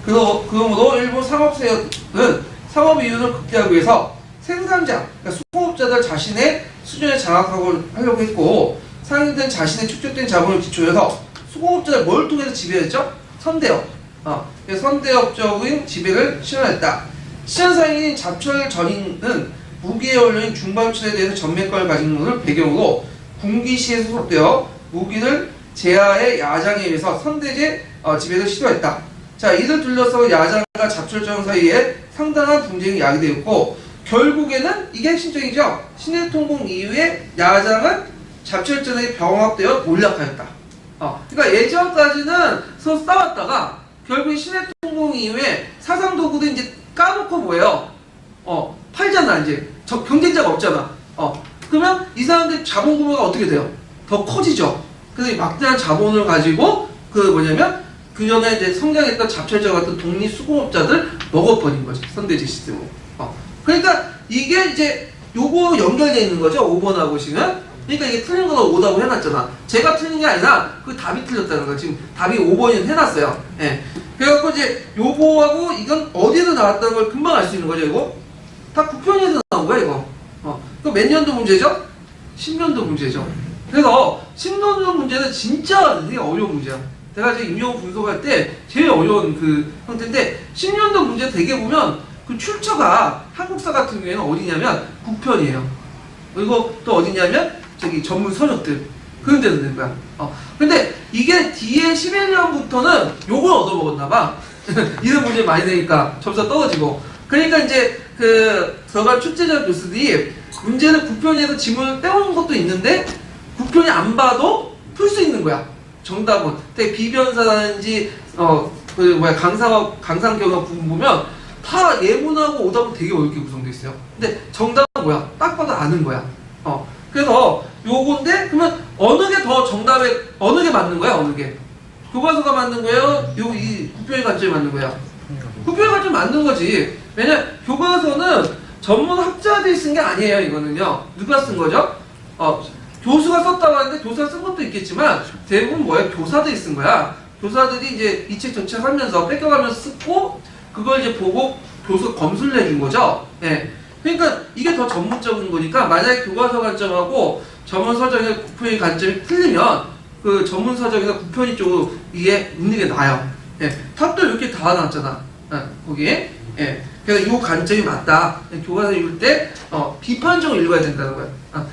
그러므로 일본 상업세력은 상업 이윤을 극대화하기 위해서 생산자, 그러니까 수공업자들 자신의 수준에 장악하려고 했고 상인들은 자신의 축적된 자본을 기초로 해서 수공업자를 뭘 통해서 지배했죠? 선대업. 선대업적인 지배를 실현했다. 시장상인인 잡철 전인은 무기의 원료인 중방출에 대해서 전매권을 가진 것을 배경으로 군기시에 소속되어 무기를 제하의 야장에 의해서 선대제 지배를 시도했다. 자, 이를 둘러서 야장과 잡철정 사이에 상당한 분쟁이 야기되었고 결국에는 이게 핵심적이죠. 신해통공 이후에 야장은 잡철전에 병합되어 몰락하였다. 그러니까 예전까지는 서로 싸웠다가 결국 신해통공 이후에 사상도구도 이제 까놓고 뭐예요? 팔잖아 이제. 경쟁자가 없잖아. 그러면 이 사람들 자본 규모가 어떻게 돼요? 더 커지죠. 그래서 이 막대한 자본을 가지고 뭐냐면 그전에 이제 성장했던 잡철자 같은 독립수공업자들 먹어버린 거지. 선대제 시스템으로. 그러니까 이게 이제 요거 연결되어 있는 거죠. 5번하고 지금. 그러니까 이게 틀린 거가 오다고 해놨잖아. 제가 틀린 게 아니라 그 답이 틀렸다는 거. 지금 답이 5번이 해놨어요. 예. 그래갖고 이제 요거하고 이건 어디에서 나왔다는 걸 금방 알 수 있는 거죠. 이거 다 국평에서 나온 거야 이거. 그 몇 년도 문제죠? 10년도 문제죠. 그래서 10년도 문제는 진짜 되게 어려운 문제야. 내가 지금 임용 분석할 때 제일 어려운 그 형태인데 10년도 문제 되게 보면 그 출처가 한국사 같은 경우에는 어디냐면 국편이에요. 그리고 또 어디냐면 저기 전문 서적들 그런 데서 된 거야. 근데 이게 뒤에 11년부터는 요걸 얻어먹었나봐. 이런 문제 많이 되니까 점수가 떨어지고. 그러니까 이제 들어간 출제자 교수들이 문제는 국편에서 지문을 떼오는 것도 있는데 국편이 안 봐도 풀 수 있는 거야. 정답은. 근데 비변사라든지 강상경화 부분 보면 다 예문하고 오답은 되게 어렵게 구성되어 있어요. 근데 정답은 뭐야? 딱 봐도 아는 거야. 그래서 요건데 그러면 어느 게 더 정답에 어느 게 맞는 거야? 어느 게? 교과서가 맞는 거예요? 이 국편의 관점이 맞는 거야? 국편의 관점이 맞는 거지. 왜냐 교과서는 전문 학자들이 쓴 게 아니에요. 이거는요. 누가 쓴 거죠? 교수가 썼다고 하는데 교수가 쓴 것도 있겠지만 대부분 뭐야? 교사들이 쓴 거야. 교사들이 이제 이 책 전체를 하면서 뺏겨가면서 쓰고 그걸 이제 보고 교수가 검수를 해준 거죠. 예. 그러니까 이게 더 전문적인 거니까 만약에 교과서 관점하고 전문 서적의 국편의 관점이 틀리면 그 전문 서적이나 국편이 쪽으로 이게 있는 게 나아요. 예. 탑도 이렇게 다 나왔잖아. 거기에. 예. 그래서 이 관점이 맞다. 교과서 읽을 때 비판적으로 읽어야 된다는 거예요.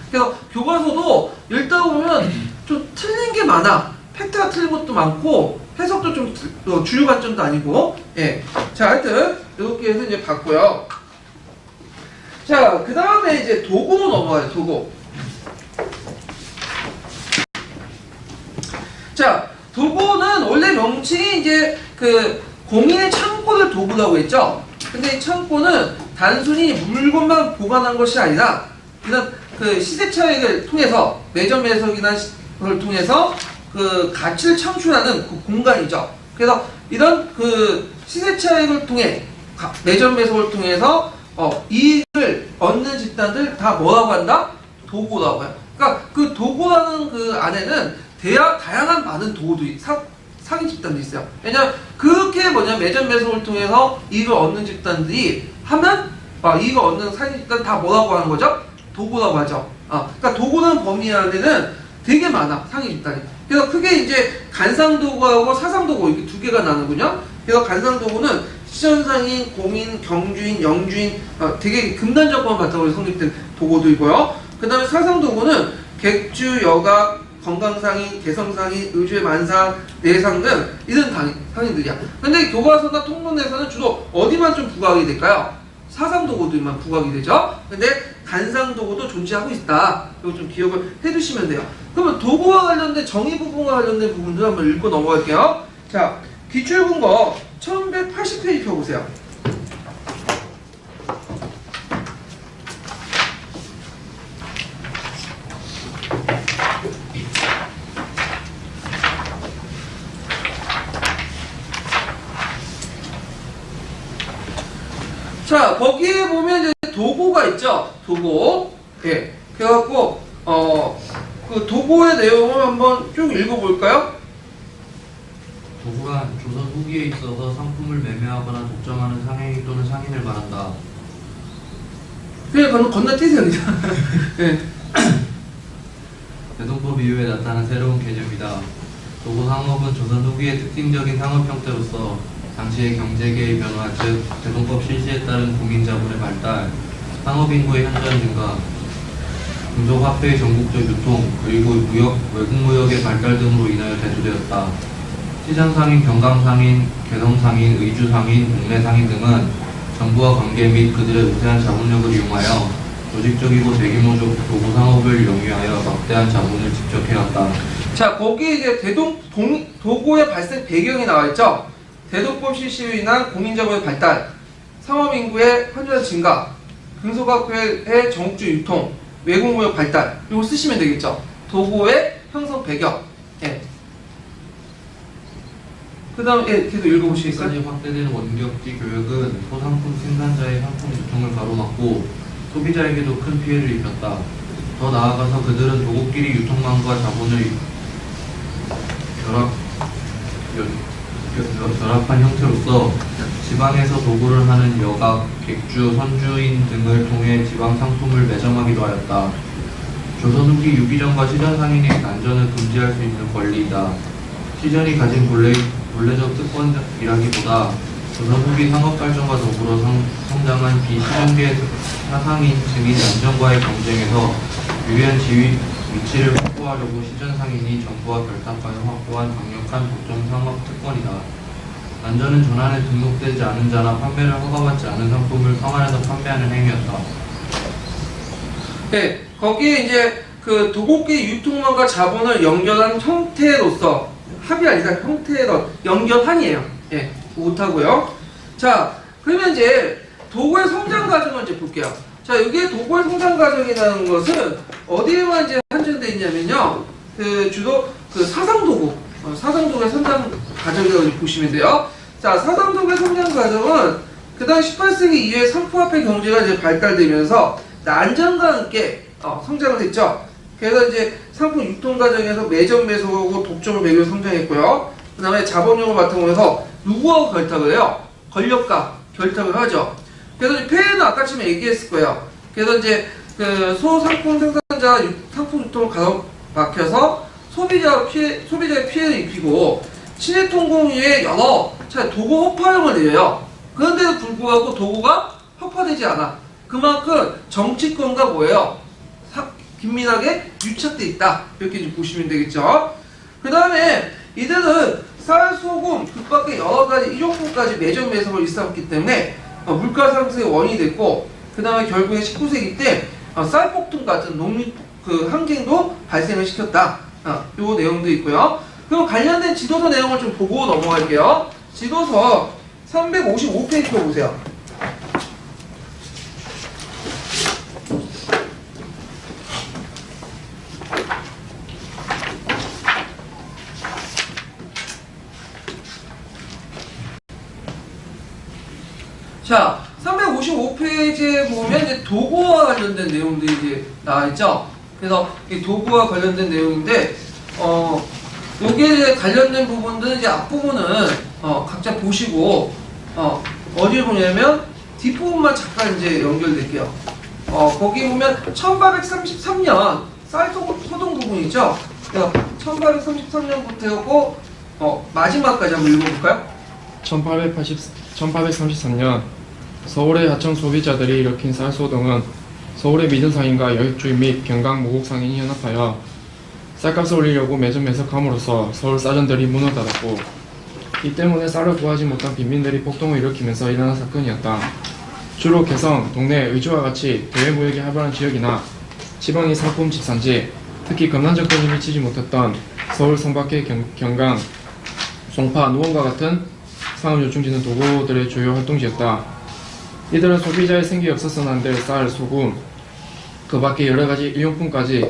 그래서 교과서도 읽다 보면 좀 틀린 게 많아. 팩트가 틀린 것도 많고 해석도 좀 주요 관점도 아니고. 예. 자, 하여튼 이렇게 해서 이제 봤고요. 자, 그 다음에 이제 도구 넘어가요. 도구. 자, 도구는 원래 명칭이 이제 공인의 창고를 도구라고 했죠. 근데 이 창고는 단순히 물건만 보관한 것이 아니라 그냥 시세 차익을 통해서 매점 매석이나 걸 통해서 가치를 창출하는 공간이죠. 그래서 이런 시세 차익을 통해 매점 매석을 통해서 이익을 얻는 집단들 다 뭐라고 한다? 도구라고 해요. 그러니까 그 도구라는 안에는 다양한 많은 도구들이 상위 집단들이 있어요. 왜냐면 그렇게 매점 매석을 통해서 이익을 얻는 집단들이 하면 이익을 얻는 상위 집단 다 뭐라고 하는 거죠? 도구라고 하죠. 그러니까 도구라는 범위 안에는 되게 많아 상위 집단이. 그래서 크게 이제 간상도구하고 사상도구 이렇게 두 개가 나누군요. 그래서 간상도구는 시전상인, 공인, 경주인, 영주인 되게 금단 정권을 바탕으로 성립된 도구들이고요. 그 다음에 사상도구는 객주, 여각, 건강상인, 개성상인, 의주의 만상, 내상 등 이런 상인들이야. 근데 교과서나 통론에서는 주로 어디만 좀 부각이 될까요? 사상도구들만 부각이 되죠. 근데 간상도구도 존재하고 있다. 이거 좀 기억을 해두시면 돼요. 그러면 도구와 관련된 정의 부분과 관련된 부분들 한번 읽고 넘어갈게요. 자, 기출문거 1180페이지 펴보세요. 자, 거기에 보면 이제 도구가 있죠. 도구. 예. 그래갖고, 그 도구의 내용을 한번 쭉 읽어볼까요? 도구란 조선 후기에 있어서 상품을 매매하거나 독점하는 상행위 또는 상인을 말한다. 그냥 건너뛰세요, 그냥. 예. 대동법 이후에 나타난 새로운 개념이다. 도구 상업은 조선 후기의 특징적인 상업 형태로서 당시의 경제계의 변화, 즉 대동법 실시에 따른 공인자본의 발달, 상업인구의 현저한 증가, 금속화폐의 전국적 유통, 그리고 외국무역의 발달 등으로 인하여 대두되었다. 시장상인, 경강상인, 개성상인, 의주상인, 옥내상인 등은 정부와 관계 및 그들의 우세한 자본력을 이용하여 조직적이고 대규모적 도구 상업을 영위하여 막대한 자본을 집적해왔다. 자, 거기에 이제 도고의 발생 배경이 나와 있죠. 대동법 실시로 인한 공인자본의 발달, 상업인구의 현저한 증가, 금속화폐의 전국적 유통, 외국무역 발달, 이거 쓰시면 되겠죠. 도고의 형성 배경. 예. 그 다음, 예, 계속 읽어보시겠어요? 까지 확대되는 원격지 교육은 소상품 생산자의 상품 유통을 가로막고 소비자에게도 큰 피해를 입혔다. 더 나아가서 그들은 도곡끼리 유통망과 자본을 결합한 형태로서 지방에서 도구를 하는 여각, 객주, 선주인 등을 통해 지방 상품을 매점하기도 하였다. 조선 후기 유기전과 시전상인의 난전을 금지할 수 있는 권리이다. 시전이 가진 본래적 특권이라기보다 조선 후기 상업발전과 더불어 성장한 비시전계 사상인 증인 난전과의 경쟁에서 유리한 위치를 확보하려고 시전상인이 정부와 결탁하여 확보한 강력한 독점 상업 특권이다. 난전은 전환에 등록되지 않은 자나 판매를 허가받지 않은 상품을 성안에서 판매하는 행위였다. 네, 거기에 이제 그 도곡끼리 유통망과 자본을 연결한 형태로서 합이 아니라 형태로 연결한이에요. 예, 못하고요. 자, 그러면 이제 도구의 성장 과정을 이제 볼게요. 자, 여기에 도구의 성장 과정이라는 것은 어디에만 이제 한정되어 있냐면요. 주로 사상도구, 사상도구의 성장 과정이라고 보시면 돼요. 자, 사상도구의 성장 과정은 그 당시 18세기 이후에 상품화폐 경제가 이제 발달되면서 난전과 함께 성장을 했죠. 그래서 이제 상품 유통 과정에서 매점 매수하고 독점을 매겨 성장했고요. 그 다음에 자본력을 바탕으로 해서 누구하고 결탁을 해요? 권력과 결탁을 하죠. 그래서 폐해는 아까쯤에 얘기했을 거예요. 그래서 이제 소상품 생산자가 상품 유통을 가로막혀서 소비자의 피해를 입히고 친해통공 위에 여러 차례 도구 허파령을 내려요. 그런데도 불구하고 도구가 허파되지 않아. 그만큼 정치권과 뭐예요? 긴밀하게 유착돼 있다. 이렇게 좀 보시면 되겠죠. 그 다음에 이들은 쌀, 소금, 그 밖에 여러 가지 일용품까지 매점 매석을 일삼았기 때문에 물가 상승의 원인이 됐고, 그 다음에 결국에 19세기 때 쌀폭등 같은 농립 항쟁도 발생을 시켰다. 요 내용도 있고요. 그럼 관련된 지도서 내용을 좀 보고 넘어갈게요. 지도서 355페이지 보세요. 자, 355페이지에 보면 이제 도구와 관련된 내용들이 이제 나와있죠. 그래서 이 도구와 관련된 내용인데, 여기에 관련된 부분들은 이제 앞부분은 각자 보시고, 어디를 보냐면 뒷부분만 잠깐 이제 연결될게요. 거기 보면 1833년 쌀소동 부분이죠. 1833년부터 하고 마지막까지 한번 읽어볼까요? 1833년 서울의 하청 소비자들이 일으킨 쌀소동은 서울의 미전상인과 여객주의 및 경강 모국상인이 연합하여 쌀값을 올리려고 매점 매석함으로써 서울 싸전들이 문을 닫았고, 이 때문에 쌀을 구하지 못한 빈민들이 폭동을 일으키면서 일어난 사건이었다. 주로 개성, 동네, 의주와 같이 대외무역이 활발한 지역이나 지방의 상품 집산지, 특히 금난 정권이 미치지 못했던 서울 성밖의 경강, 송파, 노원과 같은 상업 요충지는 도구들의 주요 활동지였다. 이들은 소비자의 생계 없어서 난될 쌀, 소금, 그 밖에 여러가지 일용품까지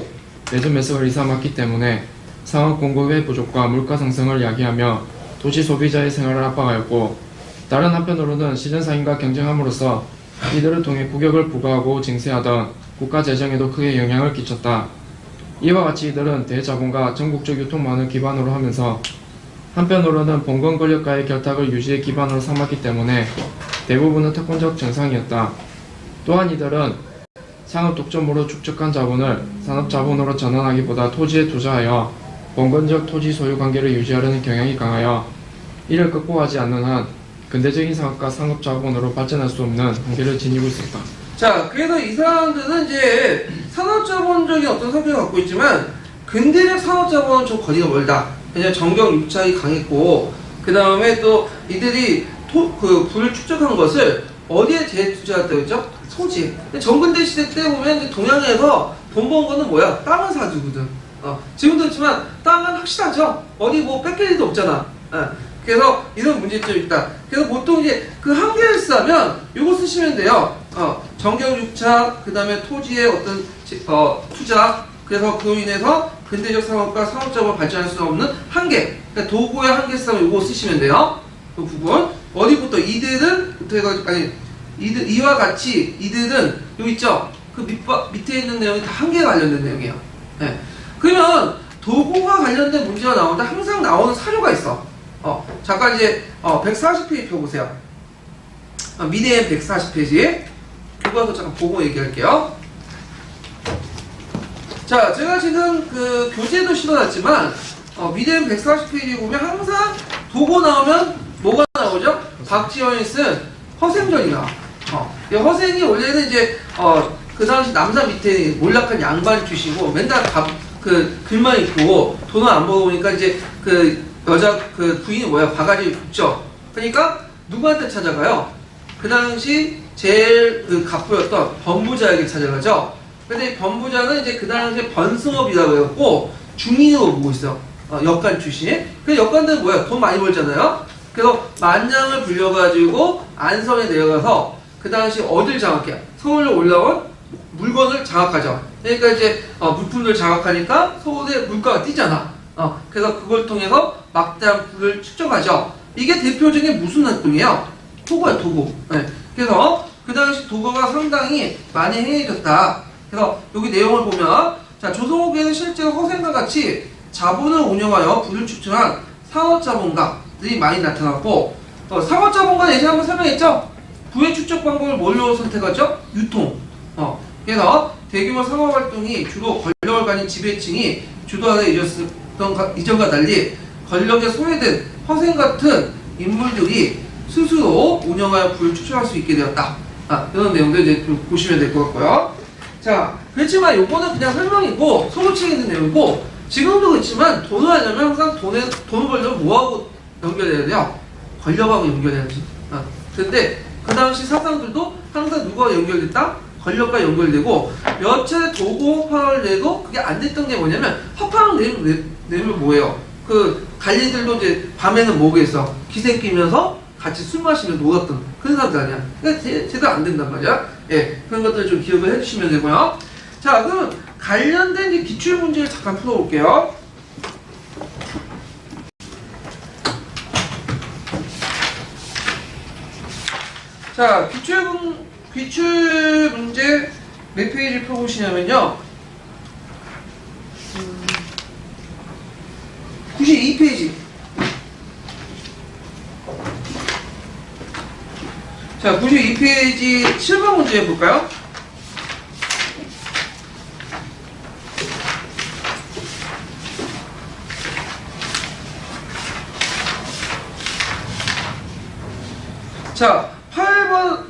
매점 매석을 일삼았기 때문에 상업 공급의 부족과 물가 상승을 야기하며 도시 소비자의 생활을 압박하였고, 다른 한편으로는 시전상인과 경쟁함으로써 이들을 통해 국역을 부과하고 징세하던 국가 재정에도 크게 영향을 끼쳤다. 이와 같이 이들은 대자본과 전국적 유통망을 기반으로 하면서 한편으로는 봉건 권력과의 결탁을 유지의 기반으로 삼았기 때문에 대부분은 특권적 정상이었다. 또한 이들은 상업 독점으로 축적한 자본을 산업 자본으로 전환하기보다 토지에 투자하여 봉건적 토지 소유 관계를 유지하려는 경향이 강하여 이를 극복하지 않는 한 근대적인 상업과 상업 자본으로 발전할 수 없는 한계를 지니고 있었다. 자, 그래서 이 사람들은 이제 산업자본적인 어떤 성격을 갖고 있지만 근대적 산업자본은 좀 거리가 멀다. 왜냐면 정경 유착이 강했고, 그 다음에 또 이들이 불을 축적한 것을 어디에 재투자했다고 했죠? 소지. 정근대 시대 때 보면 이제 동양에서 돈 번 거는 뭐야? 땅을 사주거든. 지금도 그렇지만 땅은 확실하죠? 어디 뭐 뺏길 일도 없잖아. 그래서 이런 문제점이 있다. 그래서 보통 이제 그 한계를 쓰면 요거 쓰시면 돼요. 정경유착, 그 다음에 토지의 어떤 투자, 그래서 그로 인해서 근대적 산업과 산업자본을 발전할 수 없는 한계, 그러니까 도구의 한계 쓰면 요거 쓰시면 돼요. 그 부분 어디부터 이들은 이와 같이 이들은 여기 있죠. 그 밑에 있는 내용이 다 한계에 관련된 내용이에요. 네. 그러면 도구와 관련된 문제가 나오는데 항상 나오는 사료가 있어. 잠깐 이제 140페이지 펴보세요. 미래엔 140페이지 교과서 잠깐 보고 얘기할게요. 자, 제가 지금 그 교재도 실어놨지만 미래엔 140페이지 보면 항상 도구 나오면 뭐가 나오죠? 박지원이 쓴 허생전이 나와. 허생이 원래는 이제 그 당시 남자 밑에 몰락한 양반 출신이고 맨날 그 글만 읽고 돈을 안 벌어보니까 이제 그 여자 그 부인이 뭐야? 바가지 굽죠. 그러니까 누구한테 찾아가요? 그 당시 제일 그 갑부였던 범부자에게 찾아가죠. 근데 이 범부자는 이제 그 당시에 번승업이라고 해갖고 중인으로 보고 있어. 역관 출신. 그 역관들은 뭐야? 돈 많이 벌잖아요. 그래서 만냥을 불려가지고 안성에 내려가서 그 당시 어딜 장악해? 서울로 올라온 물건을 장악하죠. 그러니까 이제 물품들 장악하니까 서울의 물가가 뛰잖아. 그래서 그걸 통해서 막대한 부를 축적하죠. 이게 대표적인 무슨 활동이에요? 도구야, 도구. 네. 그래서 그 당시 도구가 상당히 많이 행해졌다. 그래서 여기 내용을 보면, 자, 조선후기에는 실제로 허생과 같이 자본을 운영하여 부를 축적한 상업자본가들이 많이 나타났고, 상업자본가는 예전에 한번 설명했죠? 부의 축적 방법을 뭘로 선택하죠? 유통. 그래서 대규모 상업활동이 주로 권력을 가진 지배층이 주도하는 이전과 달리 권력에 소외된 허생 같은 인물들이 스스로 운영하여 부를 추출할 수 있게 되었다. 이런 내용들 이제 좀 보시면 될 것 같고요. 자, 그렇지만 요거는 그냥 설명이고 소고책에 있는 내용이고 지금도 그렇지만 돈을 하려면 항상 돈을 벌려면 뭐하고 연결해야 돼요? 권력하고 연결해야지. 근데 그 당시 사상들도 항상 누구와 연결됐다? 권력과 연결되고 몇 차례 도구 허파를 내도 그게 안 됐던 게 뭐냐면 허파를 내면 뭐예요? 그 관리들도 이제 밤에는 뭐겠어? 기생 끼면서 같이 술 마시며 놀았던 그런 사람들 아니야. 그러니까 제대로 안 된단 말이야. 예, 그런 것들을 좀 기억을 해주시면 되고요. 자, 그럼 관련된 이제 기출 문제를 잠깐 풀어볼게요. 자, 기출 문제 몇 페이지 펴보시냐면요. 92페이지. 자, 92페이지 7번 문제 해볼까요? 자,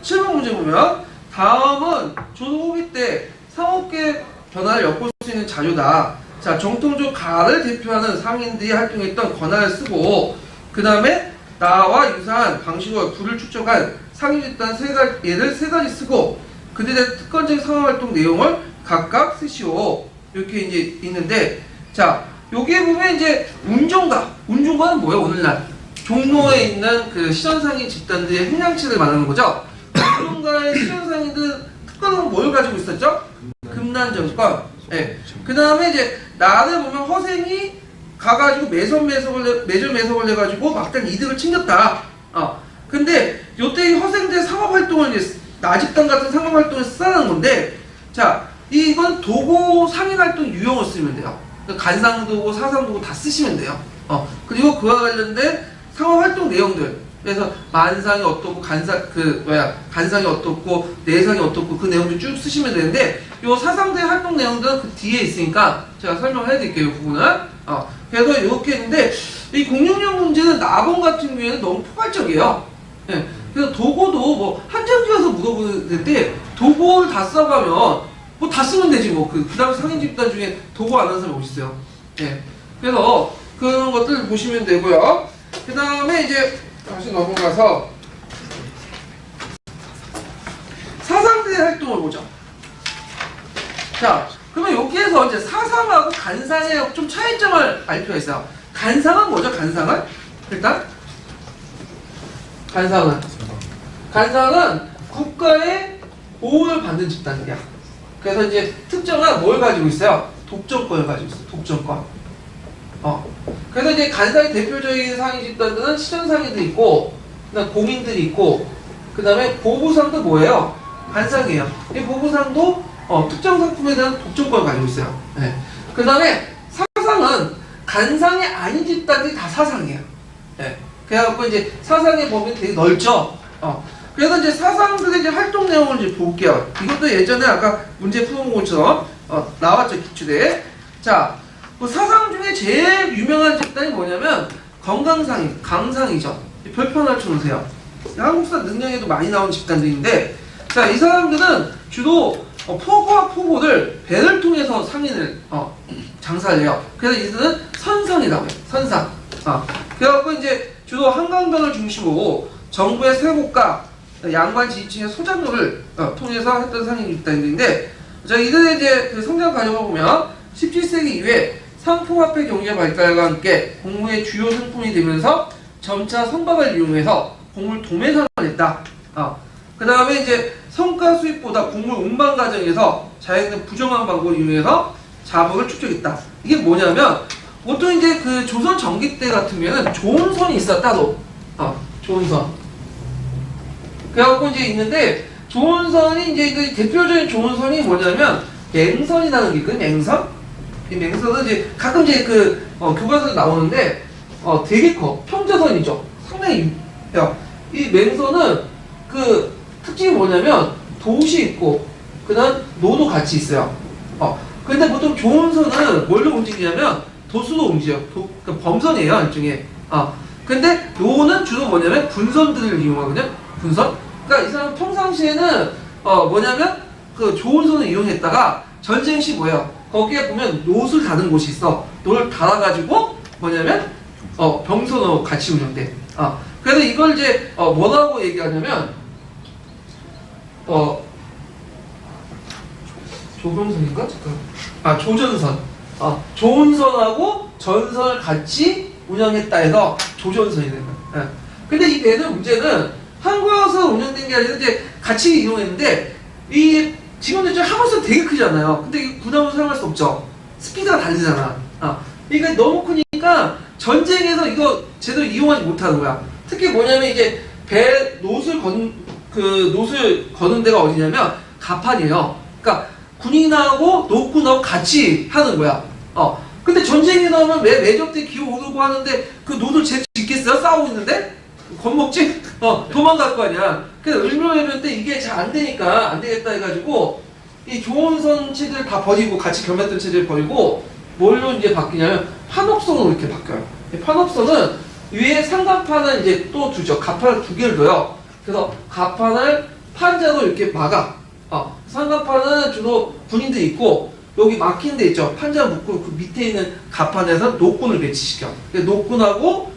7번 문제 보면 다음은 조선후기 때 상업계 변화를 엿볼 수 있는 자료다. 자, 정통적 가를 대표하는 상인들이 활동했던 권한을 쓰고 그 다음에 나와 유사한 방식으로 부를 축적한 상인 집단 예를 세 가지 쓰고 그들의 특권적인 상업활동 내용을 각각 쓰시오. 이렇게 이제 있는데, 자, 여기에 보면 이제 운종가는 뭐예요? 오늘날 종로에 있는 그 시전상인 집단들의 행량치를 말하는 거죠. 운종가의 시전상인들 특권은 뭘 가지고 있었죠? 금난정권. 예. 그 다음에 이제 나를 보면 허생이 가가지고 매점매석을 해가지고 막대한 이득을 챙겼다. 근데 요때 이 허생들의 상업활동을 이제 나집단 같은 상업활동을 쓰라는 건데, 자, 이건 도구 상인활동 유형을 쓰면 돼요. 간상도구, 사상도구 다 쓰시면 돼요. 그리고 그와 관련된 상업활동 내용들. 그래서 만상이 어떻고 간상이 어떻고 내상이 어떻고 그 내용들 쭉 쓰시면 되는데, 요 사상대의 활동 내용들은 그 뒤에 있으니까 제가 설명을 해드릴게요. 이 부분은. 그래서 이렇게 했는데 이 066 문제는 나본 같은 경우에는 너무 포괄적이에요. 예. 그래서 도고도 뭐 한장기에서 물어보는데 도고를 다 써가면 뭐 다 쓰면 되지 뭐. 그 당시 상인 집단 중에 도고 안 하는 사람이 어디 있어요? 예. 그래서 그런 것들 보시면 되고요. 그 다음에 이제 다시 넘어가서 사상들의 활동을 보죠. 자, 그러면 여기에서 이제 사상하고 간상의 좀 차이점을 알 필요가 있어요. 간상은 뭐죠? 간상은? 일단 간상은 국가의 보호를 받는 집단이야. 그래서 이제 특정한 뭘 가지고 있어요? 독점권을 가지고 있어요. 독점권. 그래서 이제 간상의 대표적인 상인 집단들은 시전상인들이 있고, 그다음 공인들이 있고, 그 다음에 보부상도 뭐예요? 간상이에요. 이 보부상도 특정 상품에 대한 독점권을 가지고 있어요. 네. 그 다음에 사상은 간상이 아닌 집단들이 다 사상이에요. 네. 그래갖고 이제 사상의 범위는 되게 넓죠. 그래서 이제 사상들의 이제 활동 내용을 이제 볼게요. 이것도 예전에 아까 문제 풀어본 것처럼 나왔죠, 기출에. 자, 그 사상 중에 제일 유명한 집단이 뭐냐면 건강상이, 강상이죠. 별표 하나 쳐놓으세요. 한국사 능력에도 많이 나온 집단들인데, 자, 이 사람들은 주로 포고와 포고를 배를 통해서 상인을 장사를 해요. 그래서 이들은 선상이라고 해요. 선상. 그래갖고 이제 주로 한강변을 중심으로 정부의 세곡과 양관 지지층의 소작로를 통해서 했던 상인 집단인데, 자, 이들의 이제 그 성장 과정을 보면 17세기 이후에 상품화폐 경제 발달과 함께 공무의 주요 상품이 되면서 점차 선박을 이용해서 곡물 도매상을 했다. 그 다음에 이제 성가 수입보다 곡물 운반 과정에서 자연의 부정한 방법을 이용해서 자본을 축적했다. 이게 뭐냐면 보통 이제 그 조선 전기 때 같으면은 좋은 선이 있어 따로. 좋은 선. 그래갖고 이제 있는데 좋은 선이 이제 그 대표적인 좋은 선이 뭐냐면 맹선이라는 게 있거든. 맹선. 이 맹선은 이제 가끔 이제 그 교과서에 나오는데 되게 커. 평자선이죠. 상당히 이 맹선은 그 특징이 뭐냐면 돛이 있고 그다음 노도 같이 있어요. 근데 보통 좋은 선은 뭘로 움직이냐면 도수로 움직여요. 그러니까 범선이에요, 일종의. 근데 노는 주로 뭐냐면 분선들을 이용하거든요. 분선. 그러니까 이 사람 평상시에는 뭐냐면 그 좋은 선을 이용했다가 전쟁 시 뭐예요? 거기에 보면 노를 다는 곳이 있어. 노를 달아가지고 뭐냐면 병선으로 같이 운영돼. 그래서 이걸 이제 뭐라고 얘기하냐면 조병선인가? 잠깐. 조전선. 조은선하고 전선을 같이 운영했다 해서 조전선이 되는 거야. 근데 이 배는 문제는 한국에서 운영된 게 아니라 이제 같이 이용했는데 이 지금도 이제 항공선 되게 크잖아요. 근데 이 군함을 사용할 수 없죠. 스피드가 다르잖아. 그러니까 너무 크니까 전쟁에서 이거 제대로 이용하지 못하는 거야. 특히 뭐냐면 이제 배 노슬 거는 데가 어디냐면 가판이에요. 그러니까 군인하고 노군하고 같이 하는 거야. 근데 전쟁이 나오면 왜 매점 때 기어오르고 하는데 그 노를 짓겠어요? 싸우고 있는데? 겁먹지? 도망갈 거 아니야. 그래서 을묘해변 때 이게 잘 안 되니까 안 되겠다 해가지고 이 조원선 체제를 다 버리고 같이 겸했던 체제를 버리고 뭘로 이제 바뀌냐면 판옥선으로 이렇게 바뀌어요. 판옥선은 위에 상간판을 이제 또 두죠. 가판을 두 개를 둬요. 그래서 가판을 판자로 이렇게 막아. 상간판은 주로 군인들이 있고 여기 막힌 데 있죠. 판자 묶고 그 밑에 있는 가판에서 노군을 배치시켜. 노군하고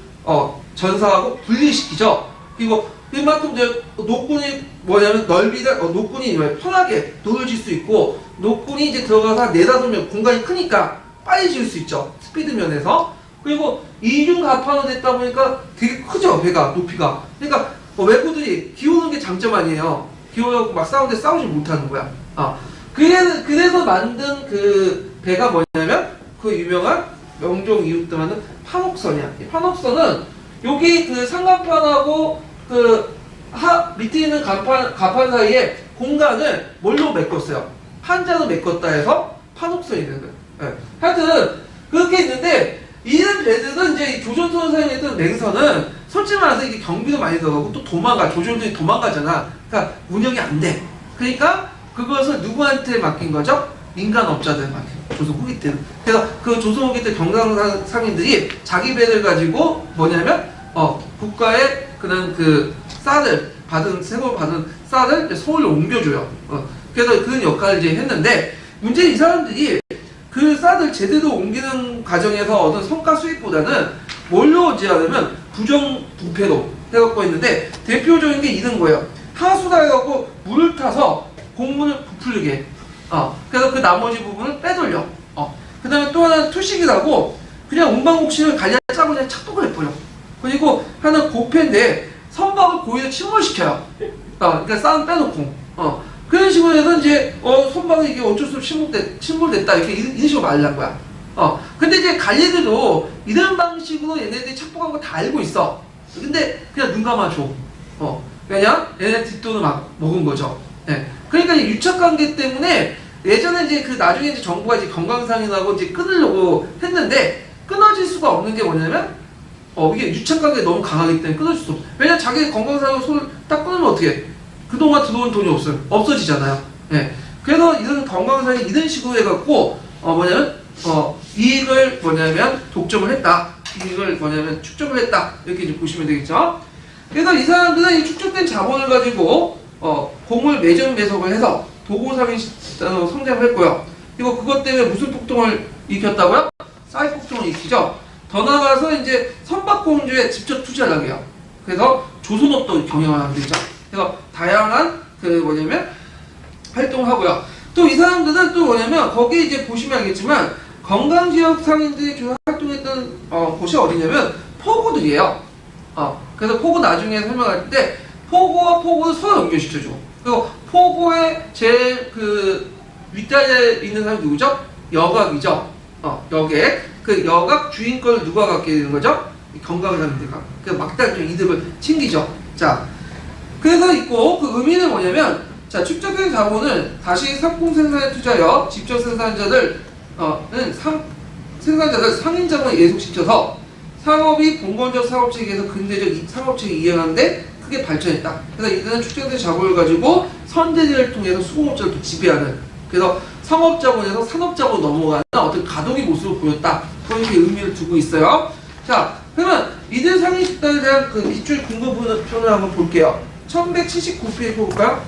전사하고 분리시키죠. 그리고 그만큼 이제 노군이 뭐냐면 넓이를 노군이 편하게 노를 질 수 있고 노군이 이제 들어가서 내다보면 공간이 크니까 빨리 지을 수 있죠. 스피드 면에서. 그리고 이중 가판으로 됐다 보니까 되게 크죠. 배가 높이가. 그러니까 외구들이 기어오는 게 장점 아니에요. 기어오고 막 싸우는데 싸우지 못하는 거야. 그래서 만든 그 배가 뭐냐면 그 유명한 명종 이웃 때 만든 판옥선이야. 이 판옥선은 여기 그 상간판하고 그 밑에 있는 가판 사이에 공간을 뭘로 메꿨어요? 판자로 메꿨다 해서 판옥선이 되는 거예요. 네. 하여튼 그렇게 있는데 이런 배들은 이제 조선소를 사용했던 맹선은 솔직히 말해서 이게 경비도 많이 들어가고 또 조선들이 도망가잖아. 그러니까 운영이 안 돼. 그러니까 그것을 누구한테 맡긴 거죠? 민간업자들한테 맡긴 거죠. 조선 후기 때는. 그래서 그 조선 후기 때 경상 상인들이 자기 배를 가지고 뭐냐면 국가의 그런 그 쌀을 세금 받은 쌀을 이제 서울로 옮겨줘요. 그래서 그런 역할을 이제 했는데, 문제는 이 사람들이 그 쌀을 제대로 옮기는 과정에서 얻은 성과 수익보다는 뭘로 이제 하냐면 부정부패로 해갖고 있는데, 대표적인 게 이런 거예요. 하수다 해갖고 물을 타서 공문을 부풀리게. 그래서 그 나머지 부분을 빼돌려. 그 다음에 또 하나는 투식이라고 그냥 운방국신을 갈려 짜고 그냥 착복을 해버려. 그리고 하나는 고패인데 선박을 고의로 침몰시켜요. 그러니까 쌀은 빼놓고. 그런 식으로 해서 이제 선박이 이게 어쩔 수 없이 침몰됐다 이렇게 이런 식으로 말하는 거야. 근데 이제 갈리들도 이런 방식으로 얘네들이 착복한 거 다 알고 있어. 근데 그냥 눈 감아줘. 왜냐? 얘네 뒷돈을 막 먹은 거죠. 네. 그러니까 이 유착관계 때문에 예전에 이제 그 나중에 이제 정부가 이제 건강상인하고 이제 끊으려고 했는데 끊어질 수가 없는 게 뭐냐면 이게 유착관계가 너무 강하기 때문에 끊어질 수 없어. 왜냐? 자기 건강상으로 손을 딱 끊으면 어떻게 해? 그동안 들어온 돈이 없어지잖아요. 네. 그래서 이런 건강상이 이런 식으로 해갖고 이익을 독점을 했다. 이익을 축적을 했다. 이렇게 이제 보시면 되겠죠. 그래서 이 사람들은 이 축적된 자본을 가지고 공을 매점 매석을 해서 도고상인 성장을 했고요. 그리고 그것 때문에 무슨 폭동을 일으켰다고요? 쌀 폭동을 일으키죠. 더 나아가서 이제 선박공주에 직접 투자를 하게 해요. 그래서 조선업도 경영을 하게 되죠. 그래서 다양한 활동을 하고요. 또 이 사람들은 또 거기 이제 보시면 알겠지만 건강지역 상인들이 주로 활동했던 곳이 어디냐면 포구들이에요. 그래서 포구 나중에 설명할 때 포구와 포구를 서로 연결시켜줘. 그리고 포구의 제일 그 윗자리에 있는 사람이 누구죠? 여각이죠. 여객. 그 여각 주인권을 누가 갖게 되는 거죠? 건강상인들가. 그래서 막대한 좀 이득을 챙기죠. 자, 그래서 있고 그 의미는 뭐냐면, 자, 축적된 자본을 다시 상품 생산에 투자하여 직접 생산자들 상인자본에 예속시켜서 상업이 봉건적 사업체계에서 근대적 상업체계 이행하는데 크게 발전했다. 그래서 이들은 축적된 자본을 가지고 선대들을 통해서 수공업자를 또 지배하는, 그래서 상업자본에서 산업자본으로 넘어가는 어떤 가동의 모습을 보였다. 그렇게 의미를 두고 있어요. 자, 그러면 이들 상인 집단에 대한 그 밑줄 근거표를 한번 볼게요. 1179페이지 볼까요?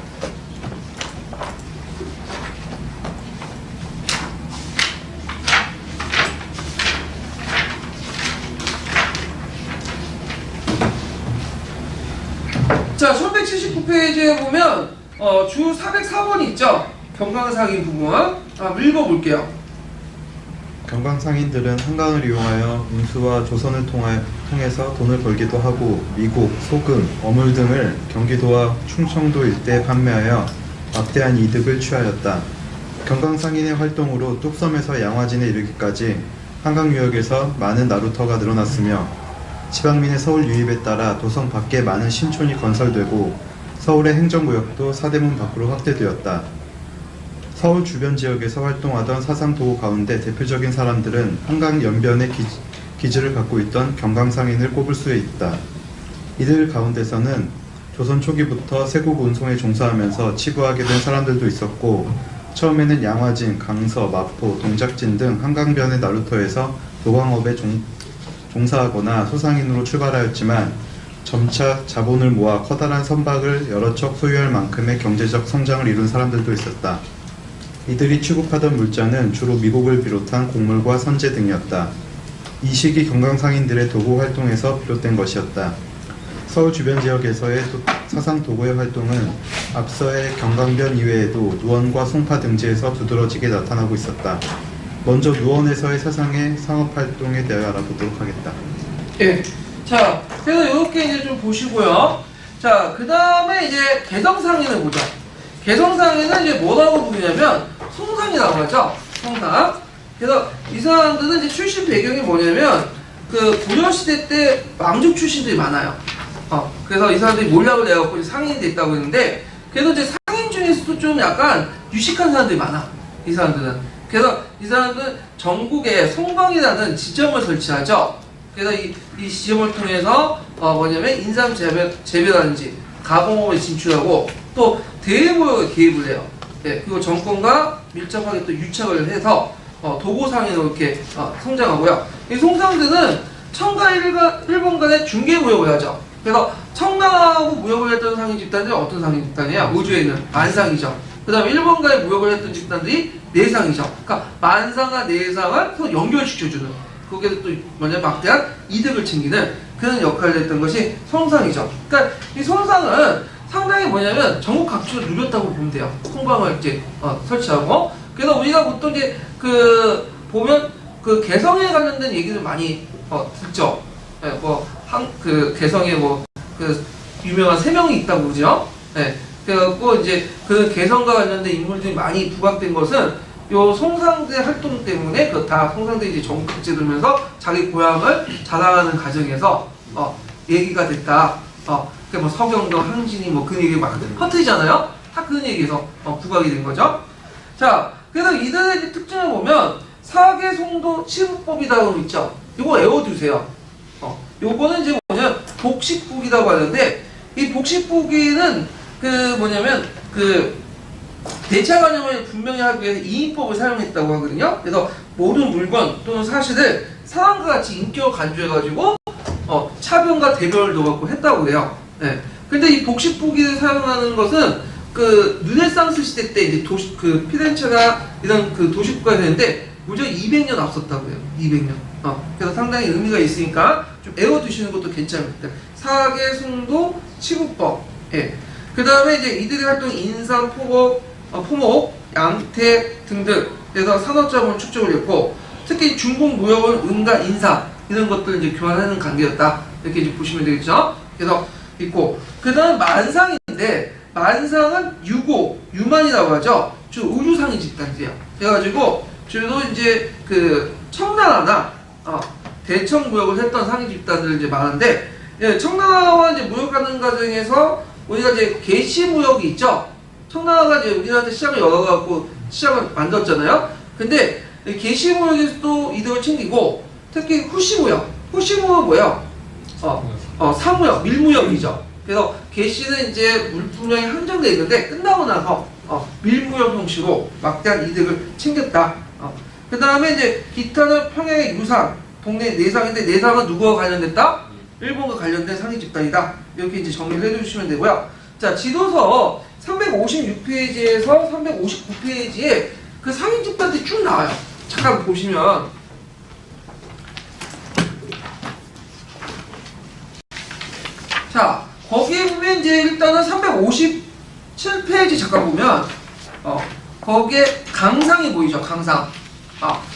자, 1179페이지에 보면 주 404번이 있죠. 경강상인 부분. 읽어볼게요. 경강상인들은 한강을 이용하여 운수와 조선을 통해서 돈을 벌기도 하고 미국, 소금, 어물 등을 경기도와 충청도 일대에 판매하여 막대한 이득을 취하였다. 경강상인의 활동으로 뚝섬에서 양화진에 이르기까지 한강 유역에서 많은 나루터가 늘어났으며 지방민의 서울 유입에 따라 도성 밖에 많은 신촌이 건설되고 서울의 행정구역도 사대문 밖으로 확대되었다. 서울 주변 지역에서 활동하던 사상도구 가운데 대표적인 사람들은 한강 연변에 기지를 갖고 있던 경강상인을 꼽을 수 있다. 이들 가운데서는 조선 초기부터 세국 운송에 종사하면서 치부하게 된 사람들도 있었고, 처음에는 양화진, 강서, 마포, 동작진 등 한강변의 나루터에서 노광업에 종사하거나 소상인으로 출발하였지만 점차 자본을 모아 커다란 선박을 여러 척 소유할 만큼의 경제적 성장을 이룬 사람들도 있었다. 이들이 취급하던 물자는 주로 미국을 비롯한 곡물과 선제 등이었다. 이 시기 경강상인들의 도구 활동에서 비롯된 것이었다. 서울 주변 지역에서의 사상도구의 활동은 앞서의 경강변 이외에도 누원과 송파 등지에서 두드러지게 나타나고 있었다. 먼저 누원에서의 사상의 상업활동에 대해 알아보도록 하겠다. 예. 자, 그래서 이렇게 이제 좀 보시고요. 자, 그 다음에 이제 개성상인을 보자. 개성상인은 이제 뭐라고 부르냐면 송상이라고 하죠. 송상. 그래서 이 사람들은 이제 출신 배경이 뭐냐면 그 고려시대 때 왕족 출신들이 많아요. 그래서 이 사람들이 몰락을 내갖고 상인이 됐다고 했는데, 그래도 이제 상인 중에서도 좀 약간 유식한 사람들이 많아. 이 사람들은. 그래서 이 사람들은 전국에 송방이라는 지점을 설치하죠. 그래서 이 지점을 통해서 인삼 재배라든지 가공업에 진출하고 또 대무역에 개입을 해요. 네, 그리고 정권과 밀접하게 또 유착을 해서 도고상인으로 이렇게 성장하고요. 이 송상들은 청과 일본 간의 중개무역을 하죠. 그래서 청나라하고 무역을 했던 상인 집단들이 어떤 상인 집단이에요? 우주에 있는 만상이죠. 그 다음에 일본과의 무역을 했던 집단들이 내상이죠. 그러니까 만상과 내상을 서로 연결시켜주는, 거기에서 또 뭐냐, 막대한 이득을 챙기는 그런 역할을 했던 것이 성상이죠. 그러니까 이 성상은 상당히 뭐냐면 전국 각지로 누렸다고 보면 돼요. 성광을 이제 설치하고. 그래서 우리가 보통 이제 그 보면 그 개성에 관련된 얘기를 많이 듣죠. 예, 그 개성에 그 유명한 세 명이 있다고 그러죠. 예. 그래갖고 이제 그 개성과 관련된 인물들이 많이 부각된 것은 요 송상대 활동 때문에 다 송상대 이제 전국 각지에 들면서 자기 고향을 자랑하는 과정에서 얘기가 됐다. 뭐 서경도 항진이 뭐 그 얘기 막 흩어지잖아요. 다 그런 얘기에서 부각이 된 거죠. 자, 그래서 이들의 특징을 보면 사계송도 치부법이라고 있죠. 이거 외워두세요. 요거는 이제 뭐냐면 복식부기라고 하는데, 이 복식부기는 그 뭐냐면 그 대차관념을 분명히 하기 위해서 이인법을 사용했다고 하거든요. 그래서 모든 물건 또는 사실을 사람과 같이 인격을 간주해가지고 차별과 대별을 넣어갖고 했다고 그래요. 네. 근데 이 복식부기를 사용하는 것은 그 르네상스 시대 때 이제 그 피렌체나 이런 그 도시국가가 되는데 무려 200년 앞섰다고 해요. 200년. 그래서 상당히 의미가 있으니까 좀 외워두시는 것도 괜찮습니다. 사계송도 치부법. 예. 그 다음에 이제 이들의 활동 인삼, 포목, 양태 등등. 그래서 산업자본을 축적을 했고, 특히 중국 무역은 은과 인사 이런 것들을 이제 교환하는 관계였다. 이렇게 이제 보시면 되겠죠. 그래서 있고, 그 다음 만상인데, 만상은 유만이라고 하죠. 주 의류상인 집단이에요. 그래가지고 주로 이제 그 청나라나 대청 무역을 했던 상인 집단들 이제 많은데, 예, 청나라와 이제 무역하는 과정에서 우리가 이제 계시 무역이 있죠. 청나라가 이제 우리나라한테 시장을 열어갖고 시장을 만들었잖아요. 근데 계시 무역에서도 이득을 챙기고, 특히 후시 무역은 뭐예요? 사무역, 밀무역이죠. 그래서 계시는 이제 물품량이 한정되어 있는데 끝나고 나서 밀무역 형식으로 막대한 이득을 챙겼다. 그 다음에 이제 기타는 평양의 유상, 동네 내상인데 내상은 누구와 관련됐다? 일본과 관련된 상인 집단이다. 이렇게 이제 정리를 해주시면 되고요. 자, 지도서 356페이지에서 359페이지에 그 상인 집단들이 쭉 나와요. 잠깐 보시면. 자, 거기에 보면 이제 일단은 357페이지 잠깐 보면 거기에 강상이 보이죠. 강상.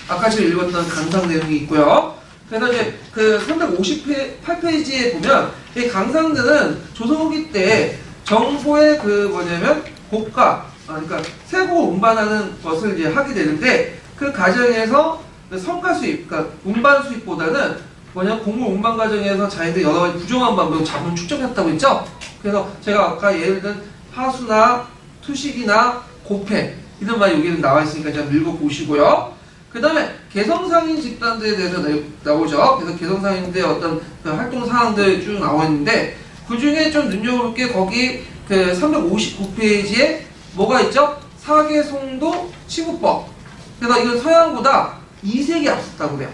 아까 제가 읽었던 강상 내용이 있고요. 그래서 이제 그 358페이지에 보면 이 강상들은 조선 후기 때 정보의 그 뭐냐면 고가, 그러니까 세고 운반하는 것을 이제 하게 되는데, 그 과정에서 성과 수입, 그러니까 운반 수입보다는 뭐냐, 곡물 운반 과정에서 자기들 여러 가지 부정한 방법으로 자본을 축적했다고 했죠. 그래서 제가 아까 예를 든 하수나 투식이나 고패 이런 말이 여기는 나와 있으니까 좀 읽어보시고요. 그 다음에 개성상인 집단들에 대해서 나오죠. 그래서 개성상인들의 어떤 그 활동 사항들 쭉 나와 있는데, 그 중에 좀 눈여볼 게 거기 그 359페이지에 뭐가 있죠? 사계송도 치부법. 그래서 이건 서양보다 2세기 앞섰다고 그래요.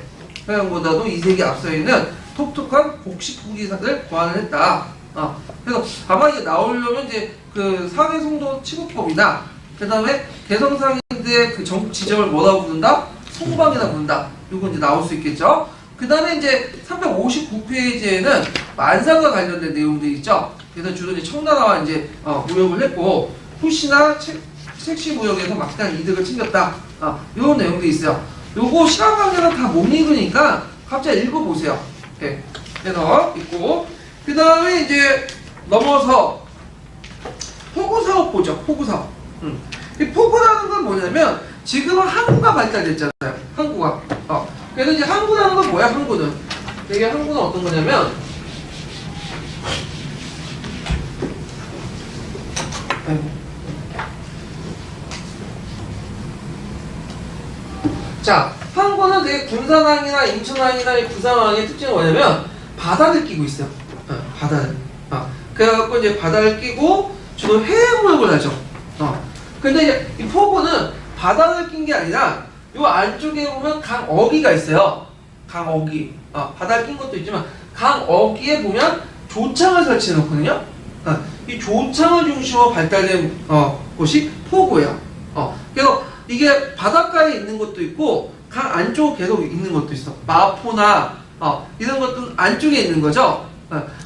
서양보다도 2세기 앞서 있는 독특한 복식부기사를 고안을 했다. 그래서 아마 이게 나오려면 이제 그 사계송도 치부법이나, 그 다음에 개성상인들의 그 전국 지점을 뭐라고 부른다? 송방이라고 부른다. 요건 이제 나올 수 있겠죠. 그 다음에 이제 359페이지에는 만상과 관련된 내용들이 있죠. 그래서 주로 이제 청나라와 이제 무역을 했고, 후시나 색시 무역에서 막대한 이득을 챙겼다. 이런 내용들이 있어요. 요거 시간 관계가 다 못 읽으니까 갑자기 읽어보세요. 네. 그래서 있고, 그 다음에 이제 넘어서 포구사업 보죠. 포구사업. 이 포구라는 건 뭐냐면, 지금은 항구가 발달됐잖아요. 항구가. 그래서 이제 항구라는 건 뭐야? 항구는 이게 항구는 어떤 거냐면, 자, 항구는 되게 군산항이나 인천항이나 부산항의 특징은 뭐냐면 바다를 끼고 있어요. 바다를. 그래갖고 이제 바다를 끼고 주로 해외무역을 하죠. 근데 이제 이 포구는 바다를 낀 게 아니라 요 안쪽에 보면 강어기가 있어요. 강어기. 바다를 낀 것도 있지만 강어기에 보면 조창을 설치해 놓거든요. 이 조창을 중심으로 발달된 곳이 포구예요. 그래서 이게 바닷가에 있는 것도 있고 강 안쪽에 계속 있는 것도 있어. 마포나 이런 것들은 안쪽에 있는 거죠.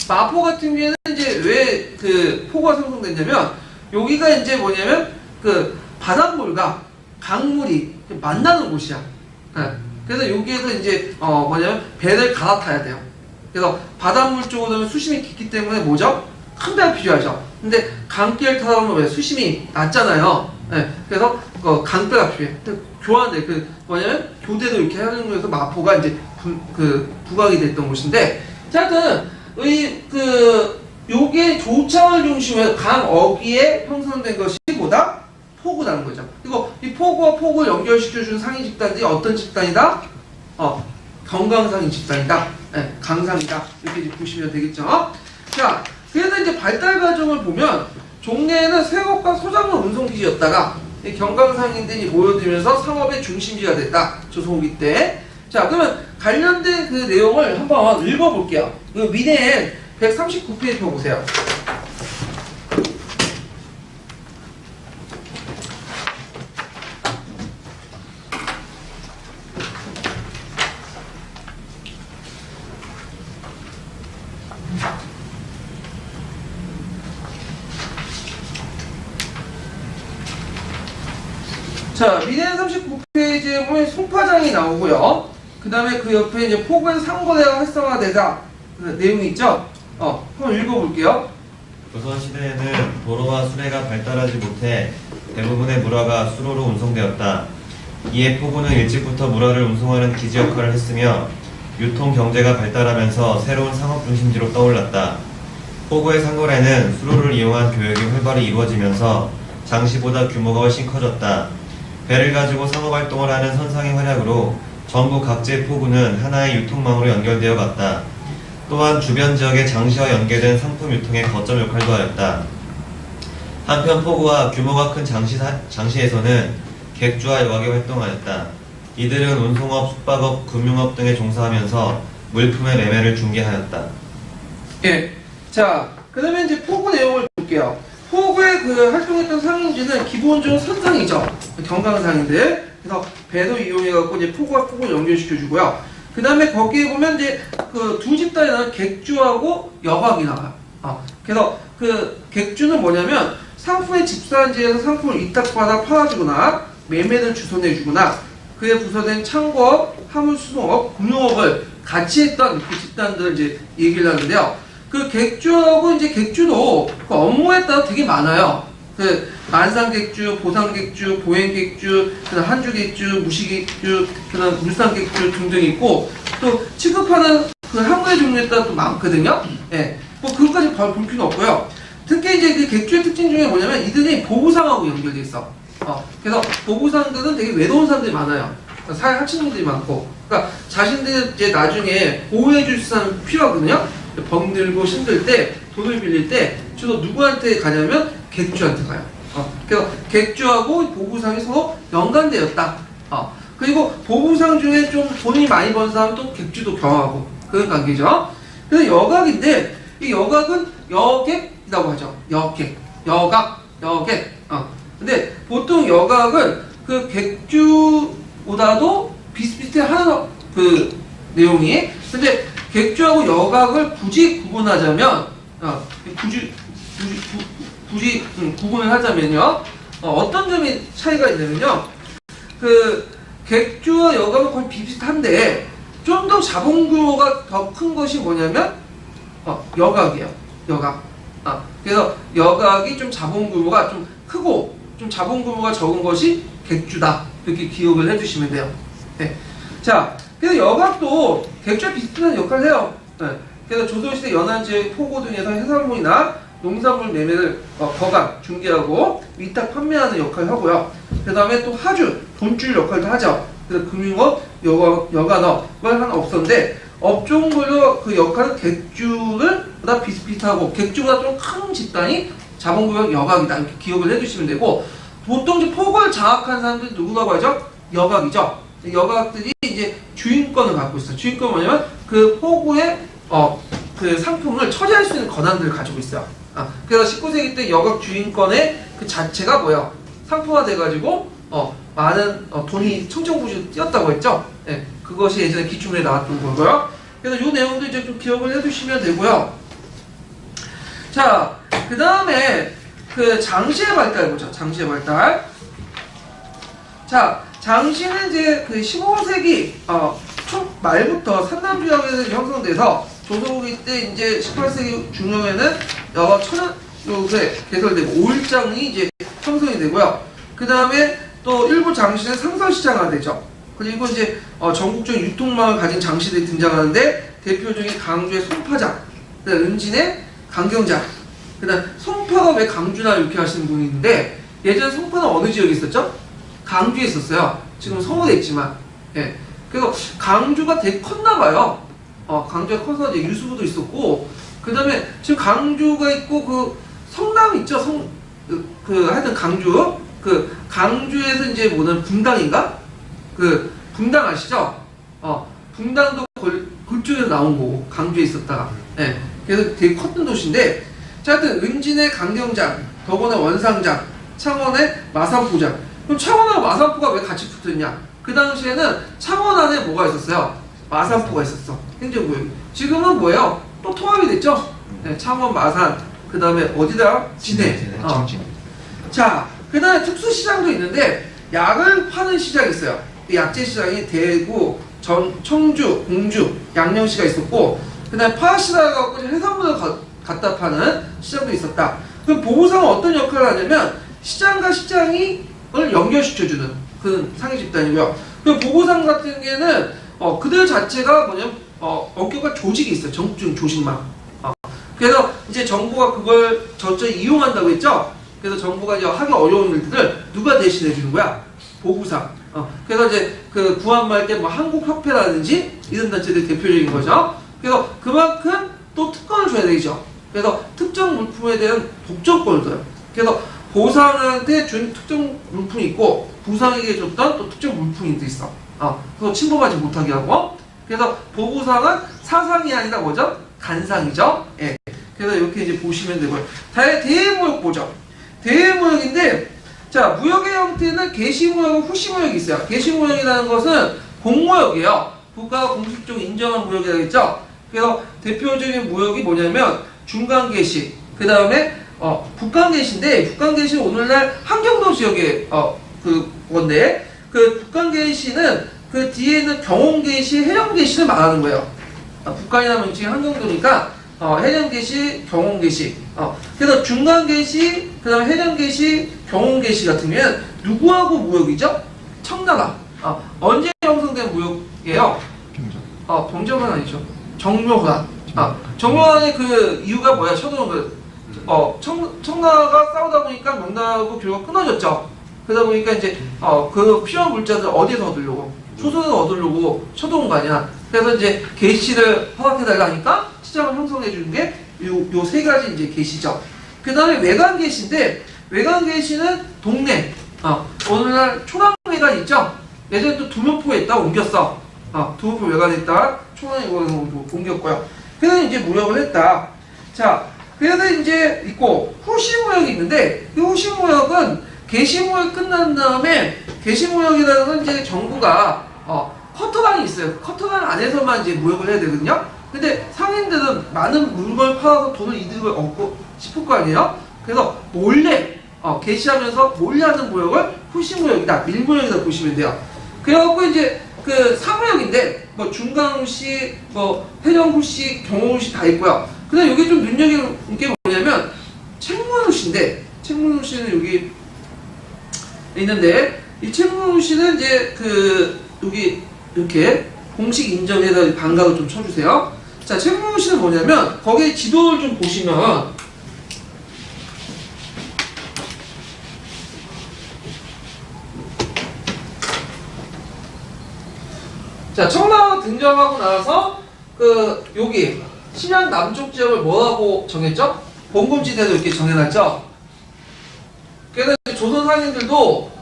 마포 같은 경우에는 이제 왜 그 포구가 생성됐냐면 여기가 이제 뭐냐면 그 바닷물과 강물이 만나는 곳이야. 그래서 여기에서 이제 뭐냐면 배를 갈아타야 돼요. 그래서 바닷물 쪽으로 가면 수심이 깊기 때문에 뭐죠? 큰 배가 필요하죠. 근데 강길 타다 보면 왜 수심이 낮잖아요. 그래서 강배가 필요해. 교환대 그 뭐냐면 교대도 이렇게 하는 거에서 마포가 이제 부각이 됐던 곳인데, 자, 하여튼 요게 조창을 중심으로 강 어귀에 형성된 것이 뭐다? 포구라는 거죠. 그리고 이 포구와 포구를 연결시켜주는 상위 집단들이 어떤 집단이다? 경강상위 집단이다. 강상이다. 이렇게 보시면 되겠죠. 자, 그래서 이제 발달 과정을 보면 종래에는 세업과 소작물 운송기지였다가 이 경강상인들이 모여들면서 상업의 중심지가 됐다. 조선후기 때. 자, 그러면 관련된 그 내용을 한번 읽어볼게요. 미네엔 139페이지 펴보세요. 자, 미네엔 39페이지에 보면 송파장이 나오고요. 그 다음에 그 옆에 이제 포구의 상거래가 활성화되자 내용이 있죠? 한번 읽어볼게요. 조선시대에는 도로와 수레가 발달하지 못해 대부분의 물화가 수로로 운송되었다. 이에 포구는 일찍부터 물화를 운송하는 기지 역할을 했으며 유통 경제가 발달하면서 새로운 상업 중심지로 떠올랐다. 포구의 상거래는 수로를 이용한 교역이 활발히 이루어지면서 장시보다 규모가 훨씬 커졌다. 배를 가지고 상업활동을 하는 선상의 활약으로 전국 각지의 포구는 하나의 유통망으로 연결되어 갔다. 또한 주변 지역의 장시와 연계된 상품 유통의 거점 역할도 하였다. 한편 포구와 규모가 큰 장시에서는 객주와 여객이 활동하였다. 이들은 운송업, 숙박업, 금융업 등에 종사하면서 물품의 매매를 중개하였다. 예. 자, 그 다음에 이제 포구 내용을 볼게요. 포구의 그 활동했던 상인지는 기본적으로 선상이죠. 경강상인들. 그래서 배도 이용해갖고 이제 포구와 포구를 연결시켜주고요. 그 다음에 거기에 보면 이제 그 두 집단이 나는 객주하고 여각이 나와요. 그래서 그 객주는 뭐냐면 상품의 집산지에서 상품을 위탁받아 팔아주거나 매매를 주선해주거나 그에 부서된 창고업, 화물수송업, 금융업을 같이 했던 그 집단들을 이제 얘기를 하는데요. 그 객주하고 이제 객주도 그 업무에 따라 되게 많아요. 그 만상객주, 보상객주, 보행객주, 그다음 한주객주, 무시객주, 그다음 물상객주 등등 있고 또 취급하는 그 항구의 종류에 따라 또 많거든요. 예, 뭐 그것까지 볼 필요는 없고요. 특히 이제 그 객주의 특징 중에 뭐냐면 이들이 보부상하고 연결돼 있어. 그래서 보부상들은 되게 외로운 사람들이 많아요. 사회 하층민들이 많고, 그러니까 자신들 이제 나중에 보호해줄 사람이 필요하거든요. 병들고 힘들 때, 돈을 빌릴 때 주로 누구한테 가냐면 객주한테 가요. 그래서 객주하고 보부상이 서로 연관되었다. 그리고 보부상 중에 좀 돈이 많이 번 사람은 또 객주도 경험하고 그런 관계죠. 그래서 여각인데 이 여각은 여객이라고 하죠. 여객, 여각, 여객. 근데 보통 여각은 그 객주보다도 비슷비슷해 하는 그 내용이. 근데 객주하고 여각을 굳이 구분하자면, 굳이 구분을 하자면요, 어떤 점이 차이가 있냐면요, 그 객주와 여각은 거의 비슷한데 좀 더 자본 규모가 더 큰 것이 뭐냐면 여각이에요. 여각. 그래서 여각이 좀 자본 규모가 좀 크고 좀 자본 규모가 적은 것이 객주다. 이렇게 기억을 해주시면 돼요. 네. 자, 그래서 여각도 객주와 비슷한 역할을 해요. 네. 그래서 조선시대 연안지역 포구 등에서 해산물이나 농산물 매매를 거각, 중개하고 위탁 판매하는 역할을 하고요. 그 다음에 또 하주, 돈줄 역할도 하죠. 그래서 금융업, 여간업을 하는 업소인데 업종별로 그 역할은 객주를 보다 비슷비슷하고 객주보다 좀 큰 집단이 자본구역 여각이다. 이렇게 기억을 해주시면 되고, 보통 이제 포구를 장악한 사람들이 누구라고 하죠? 여각이죠. 여각들이 이제 주인권을 갖고 있어요. 주인권은 뭐냐면 그 포구의 그 상품을 처리할 수 있는 권한들을 가지고 있어요. 그래서 19세기 때 여각 주인권의 그 자체가 뭐야? 상품화 돼가지고 많은 돈이 청정부지로 뛰었다고 했죠. 네, 그것이 예전에 기출문에 나왔던 거고요. 그래서 이 내용도 이제 좀 기억을 해두시면 되고요. 자, 그 다음에 그 장시의 발달 보자. 장시의 발달. 자, 장시는 이제 그 15세기 초 말부터 산남지역에서 형성돼서 조선후기 때 이제 18세기 중후에는 천연요새 개설되고 5일장이 이제 형성이 되고요. 그 다음에 또 일부 장시는 상설시장화 되죠. 그리고 이제 전국적인 유통망을 가진 장시들이 등장하는데 대표적인 강주의 송파장, 그다음 은진의 강경장, 그다음 송파가 왜 강주나 이렇게 하시는 분이 있는데 예전 송파는 어느 지역에 있었죠? 강주에 있었어요. 지금 서울에 있지만, 예. 그래서 강주가 되게 컸나 봐요. 강주가 커서 이제 유수부도 있었고, 그 다음에 지금 강주가 있고 그 성남 있죠? 하여튼 강주. 그 강주에서 이제 뭐는 분당인가? 그 분당 아시죠? 분당도 그쪽에서 나온 거고 강주에 있었다가. 예. 그래서 되게 컸던 도시인데, 자, 하여튼 은진의 강경장, 덕원의 원상장, 창원의 마산포장. 그럼 창원하고 마산포가 왜 같이 붙었냐? 그 당시에는 창원 안에 뭐가 있었어요? 마산포가 있었어. 행정구역. 지금은 뭐예요? 또 통합이 됐죠? 네, 창원, 마산, 그 다음에 어디다? 진해. 자, 그 다음에 특수시장도 있는데 약을 파는 시장이 있어요. 약재시장이 대구, 청주, 공주, 양령시가 있었고, 그 다음에 파시다가 갖고 해산물을 갖다 파는 시장도 있었다. 그럼 보부상은 어떤 역할을 하냐면 시장과 시장을 연결시켜주는 그런 상위 집단이고요. 그 보부상 같은 경우에는 그들 자체가 뭐냐면 어깨가 조직이 있어요. 전국적인 조직망. 그래서 이제 정부가 그걸 저쪽에 이용한다고 했죠. 그래서 정부가 이제 하기 어려운 일들을 누가 대신해 주는 거야? 보부상. 그래서 이제 그 구한말 때 뭐 한국협회라든지 이런 단체들이 대표적인 거죠. 그래서 그만큼 또 특권을 줘야 되죠. 그래서 특정 물품에 대한 독점권을 줘요. 그래서 보상한테 준 특정 물품이 있고 부상에게 줬던 또 특정 물품이 있어. 그래서 침범하지 못하게 하고. 그래서 보부상은 사상이 아니라 뭐죠? 간상이죠. 예. 그래서 이렇게 이제 보시면 되고요. 대무역 보죠. 대무역인데, 자, 무역의 형태는 개시무역과 후시무역이 있어요. 개시무역이라는 것은 공무역이에요. 국가가 공식적으로 인정한 무역이라고 했죠. 그래서 대표적인 무역이 뭐냐면 중간개시, 그 다음에 북간개시인데, 북간개시는 오늘날 한경도 지역의 그 건데, 그 북간개시는 그 뒤에는 경홍개시, 해령개시를 말하는 거예요. 북한이라면 지금 한경도니까 해령개시, 경홍개시. 그래서 중간개시, 그 다음에 해령개시, 경홍개시 같은 경우에는 누구하고 무역이죠? 청나라. 언제 형성된 무역이에요? 병정은 아니죠. 정묘환. 정묘환의 그 이유가 뭐야? 청나라가 싸우다 보니까 명나라하고 교류가 끊어졌죠. 그러다 보니까 이제 그 필요한 물자들 어디에서 얻으려고? 초선을 얻으려고 쳐들어온 거 아니야. 그래서 이제 개시를 허락해달라 하니까 시장을 형성해 주는 게 요 세 가지 이제 개시죠. 그 다음에 외관개시인데, 외관개시는 동네. 오늘날 초랑회관 있죠? 예전에 또 두면포에 있다가 옮겼어. 두면포 외관에 있다가 초랑회관에 옮겼고요. 그래서 이제 무역을 했다. 자, 그래서 이제 있고, 후시무역이 있는데, 이 후시무역은 개시무역 끝난 다음에, 개시무역이라는 건 이제 정부가, 커터단이 있어요. 커터단 안에서만 이제 무역을 해야 되거든요. 근데 상인들은 많은 물건을 팔아서 돈을 이득을 얻고 싶을 거 아니에요? 그래서 몰래, 개시하면서 몰래 하는 무역을 후시무역이다, 밀무역이다 보시면 돼요. 그래갖고 이제 그 사무역인데, 뭐 중간후시, 뭐 해령후시, 경호후시 다 있고요. 근데 여기 좀 눈여겨볼 게 뭐냐면, 책문후시인데, 책문후시는 여기 있는데, 이 책문후시는 이제 여기 이렇게 공식 인정해서 반각을 좀 쳐주세요. 자, 책문후시는 뭐냐면, 거기에 지도를 좀 보시면, 자, 청나라가 등장하고 나서 여기 신안 남쪽 지역을 뭐라고 정했죠? 봉금지대로 이렇게 정해놨죠. 그래서 조선 사신들도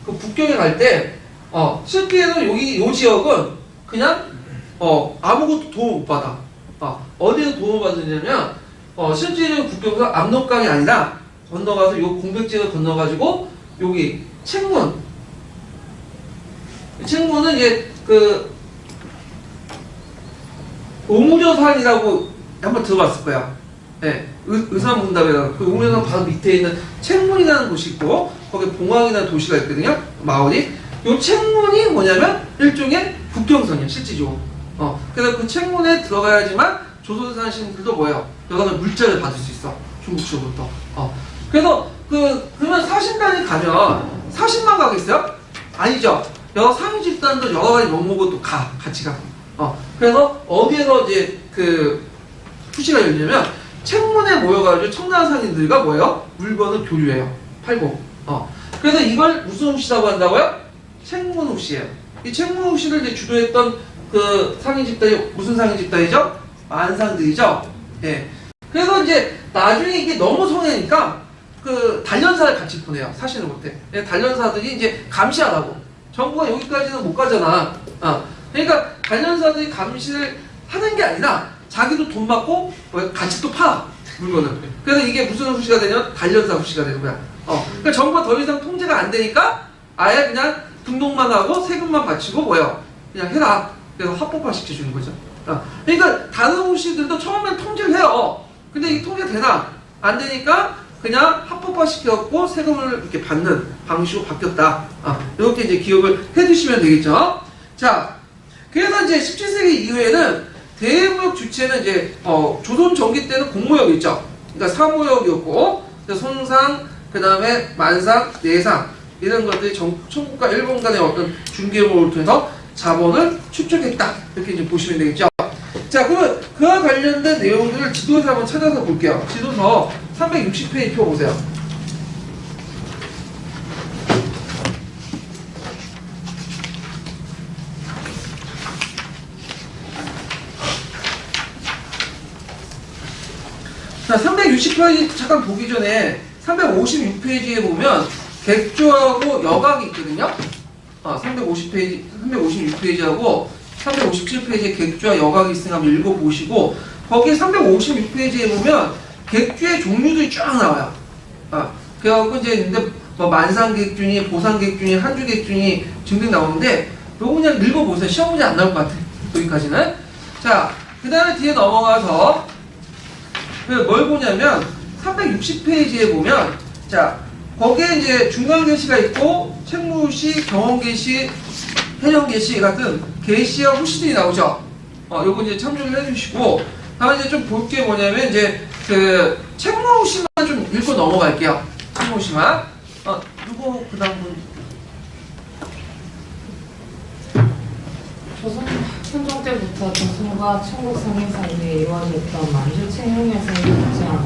그 북경에 갈 때 실제로 요 지역은 그냥 아무것도 도움 못 받아. 어디에서 도움을 받느냐면, 실제로 국경선 압록강이 아니라 건너가서 요 공백지를 건너가지고 여기 책문은 이제 그 오무저산이라고 한번 들어봤을 거야. 네, 의산문답에다가 그 오무저산 바로 밑에 있는 책문이라는 곳이 있고 거기 봉황이라는 도시가 있거든요. 마을이. 요 책문이 뭐냐면 일종의 국경선이야 실질적으로. 그래서 그 책문에 들어가야지만 조선 사신들도 뭐예요? 여러 가지 물자를 받을 수 있어. 중국 쪽부터. 그래서 그러면 사신단이 가면 사신만 가겠어요? 아니죠. 여러 상위 집단도 여러 가지 명목으로 또 같이 가. 그래서 어디에서 이제 그 후시가 열리냐면 책문에 모여가지고 청나라 상인들과 뭐예요? 물건을 교류해요. 팔고. 그래서 이걸 무슨 후시라고 한다고요? 책문 후시예요. 이 책문 후시를 이제 주도했던 그 상인 집단이 무슨 상인 집단이죠? 만상들이죠. 예. 그래서 이제 나중에 이게 너무 성해니까 그 단련사를 같이 보내요. 사신을 못해. 예, 단련사들이 이제 감시하라고. 정부가 여기까지는 못 가잖아. 그러니까 단련사들이 감시를 하는 게 아니라 자기도 돈 받고 같이 또 팔아 물건을. 그래서 이게 무슨 후시가 되냐면 단련사 후시가 되는 거야. 그러니까 정부가 더 이상 통제가 안 되니까 아예 그냥 등록만 하고 세금만 바치고 뭐예요? 그냥 해라. 그래서 합법화 시켜주는 거죠. 그러니까 다른 후시들도 처음엔 통제를 해요. 근데 이 통제 되나? 안 되니까 그냥 합법화 시켜갖고 세금을 이렇게 받는 방식으로 바뀌었다. 이렇게 이제 기억을 해두시면 되겠죠. 자, 그래서 이제 17세기 이후에는 대무역 주체는 이제 조선 전기 때는 공무역이 있죠. 그러니까 사무역이었고, 손상, 그 다음에 만상, 내상 이런 것들이 청국과 일본 간의 어떤 중개업을 통해서 자본을 축적했다. 이렇게 이제 보시면 되겠죠. 자, 그러면 그와 관련된 내용들을 지도에서 한번 찾아서 볼게요. 지도서 360페이지 펴보세요. 자, 360페이지 잠깐 보기 전에 356페이지에 보면 객조하고 여각이 있거든요. 356페이지하고 357페이지에 객주와 여각이 있으니까 한번 읽어보시고 거기 356페이지에 보면 객주의 종류들이 쫙 나와요. 그래갖고 이제 근데 뭐 만상객주니 보상객주니 한주객주니 등등 나오는데 요거 그냥 읽어보세요. 시험 문제 안 나올 것 같아. 여기까지는. 자, 그 다음에 뒤에 넘어가서 뭘 보냐면 360페이지에 보면 자 거기에 이제 중간계시가 있고 책무시, 경험계시, 해령계시 같은 계시와 후시들이 나오죠. 요거 이제 참조를 해주시고 다음에 이제 좀 볼 게 뭐냐면 이제 그 책무시만 좀 읽고 넘어갈게요. 책무시만. 누구 그다음 분? 조선 현종 때부터 조선과 청국 상인 사이에 이루어졌던 만주 책무에서의 입장이다.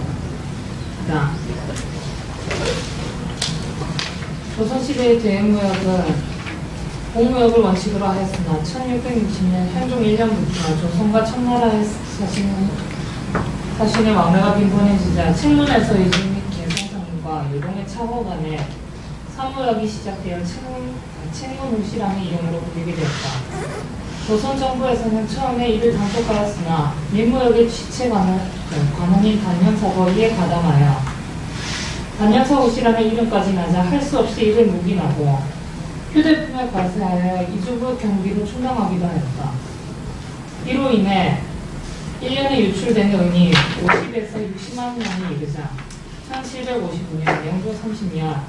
조선시대의 대무역은 공무역을 원칙으로 하였으나 1660년 현종 1년부터 조선과 청나라의 사신의 왕래가 빈번해지자 책문에서 이중 및 개성상과 요동의 차호 간에 사무역이 시작되어 책문우시라는 이름으로 불리게 되었다. 조선 정부에서는 처음에 이를 단속하였으나 민무역의 취체 관원인 단연사가 이에 가담하여 단연사우시라는 이름까지 나자 할 수 없이 이를 묵인하고 휴대폰에 과세하여 이주부 경비로 충당하기도 하였다. 이로 인해 1년에 유출되는 은이 50에서 60만 원이 이르자 1759년 영조 30년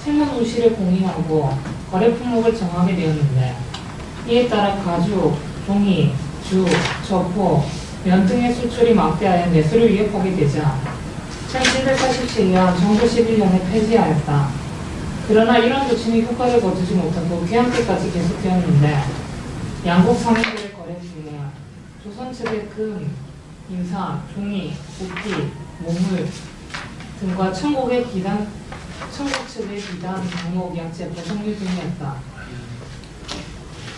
책문우시를 공인하고 거래 품목을 정하게 되었는데 이에 따라 가죽, 종이, 주, 저포, 면 등의 수출이 막대하여 매수를 위협하게 되자 1747년 정조 11년에 폐지하였다. 그러나 이런 조치는 효과를 거두지 못하고 귀환 때까지 계속되었는데 양국 상인들의 거래 중에 조선 측의 금, 인삼, 종이, 국기, 모물 등과 청국 측의 비단, 당목, 약재, 보석류 등이었다.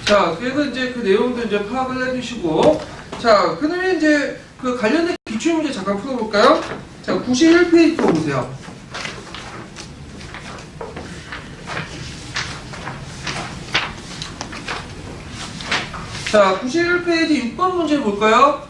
자, 그래서 이제 그 내용도 이제 파악을 해주시고, 자, 그러면 이제 그 관련된 기출문제 잠깐 풀어볼까요? 자, 91페이지 풀어보세요. 자, 91페이지 6번 문제 볼까요?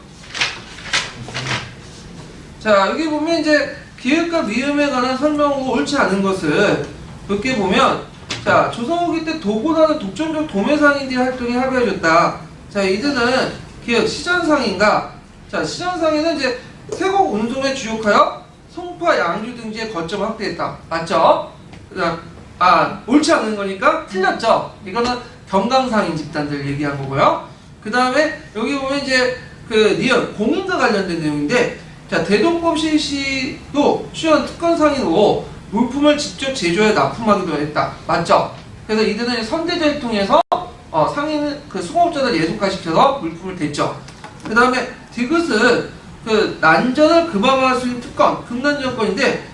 자, 여기 보면 이제 기획과 미음에 관한 설명하고 옳지 않은 것을 이렇게 보면, 자, 조선 후기 때 도고라는 독점적 도매상인들이 활동에 합의해줬다. 자, 이들은 기획 시전상인가? 자, 시전상에는 이제 세곡 운송에 주력하여 송파, 양주 등지에 거점을 확대했다. 맞죠? 그다음, 옳지 않은 거니까 틀렸죠? 이거는 경강상인 집단들 얘기한 거고요. 그 다음에 여기 보면 이제 그 니은 공인과 관련된 내용인데, 자, 대동법 실시도 수연 특권상인으로 물품을 직접 제조해 납품하기도 했다. 맞죠? 그래서 이들은 선대제를 통해서 상인 그 수공업자들 예속화시켜서 물품을 댔죠. 그 다음에 디귿은 그 난전을 금화할 수 있는 특권, 금난정권인데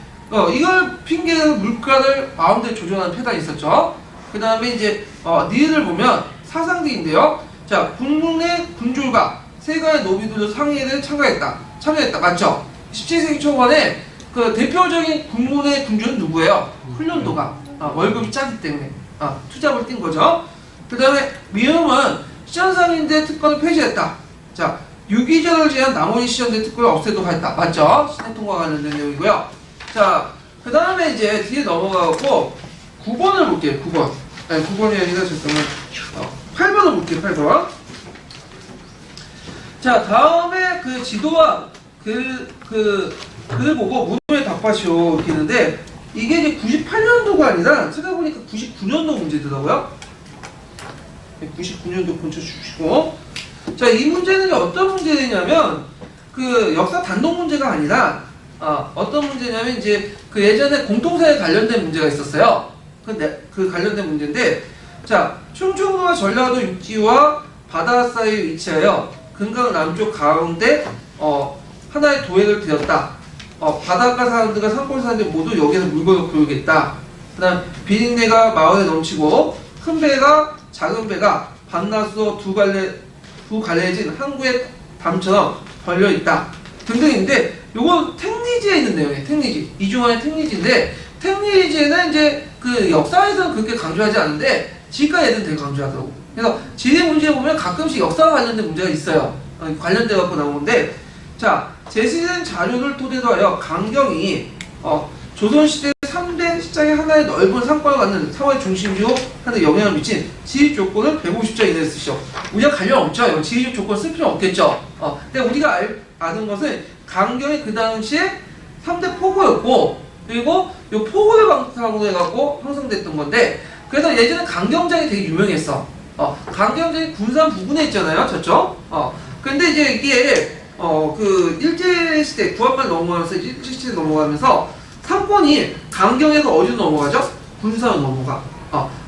이걸 핑계로 물가를 마음대로 조정하는 패단이 있었죠. 그 다음에 이제 니은을 보면 사상디인데요. 자, 군문의 군졸과 세가의 노비들도 상의에 참여했다. 맞죠? 17세기 초반에 그 대표적인 군문의 군주는 누구예요? 훈련도가. 월급이 짜기 때문에 투잡을 뛴 거죠. 그 다음에 미음은 시전상인대 특권을 폐지했다. 자, 유기전을 제한 나머지 시전대 특권을 없애도록 했다. 맞죠? 신해통과 관련된 내용이고요. 자, 그 다음에 이제 뒤에 넘어가고 9번을 볼게요. 9번. 아니, 9번이 아니라 잠깐만. 8번을 볼게요. 8번. 자, 다음에 그 지도와 그걸 보고 문호의 답하시오 이렇게 있는데, 이게 이제 98년도가 아니라 찾아보니까 99년도 문제더라고요. 99년도 본쳐 주시고. 자, 이 문제는 어떤 문제냐면 그 역사 단독 문제가 아니라 어떤 문제냐면 이제 그 예전에 공통사에 관련된 문제가 있었어요. 그 관련된 문제인데, 자, 충청도와 전라도 육지와 바다 사이에 위치하여 금강 남쪽 가운데 하나의 도액을 들였다. 바닷가 사람들과 산골 사람들 모두 여기에서 물건을 구입했다. 그 다음 비린내가 마을에 넘치고 큰 배가 작은 배가 밤낮으로 두 갈래진 항구의 담처럼 걸려있다. 등등인데, 요건 택리지에 있는 내용이에요. 택리지. 이중환의 택리지인데, 택리지에는 이제 그 역사에서는 그렇게 강조하지 않는데 지금까지 애들은 되게 강조하더라고. 그래서 지리 문제에 보면 가끔씩 역사와 관련된 문제가 있어요. 관련돼 갖고 나오는데, 자, 제시된 자료를 토대로 하여 강경이 조선시대 3대 시장의 하나의 넓은 상권을 갖는 사회 중심지로 하는 영향을 미친 지리 조건을 150자 이내에 쓰시오. 우리가 관련 없죠. 지리 조건 쓸 필요 없겠죠. 근데 우리가 아는 것은 강경이 그 당시에 3대 포고였고, 그리고 이 포고를 바탕으로 해갖고 형성됐던 건데, 그래서 예전에 강경장이 되게 유명했어. 강경장이 군산 부근에 있잖아요. 저쪽. 근데 이제 이게 그 일제시대 구한말 넘어가면서 일제시대 넘어가면서 상권이 강경에서 어디로 넘어가죠? 군산으로 넘어가.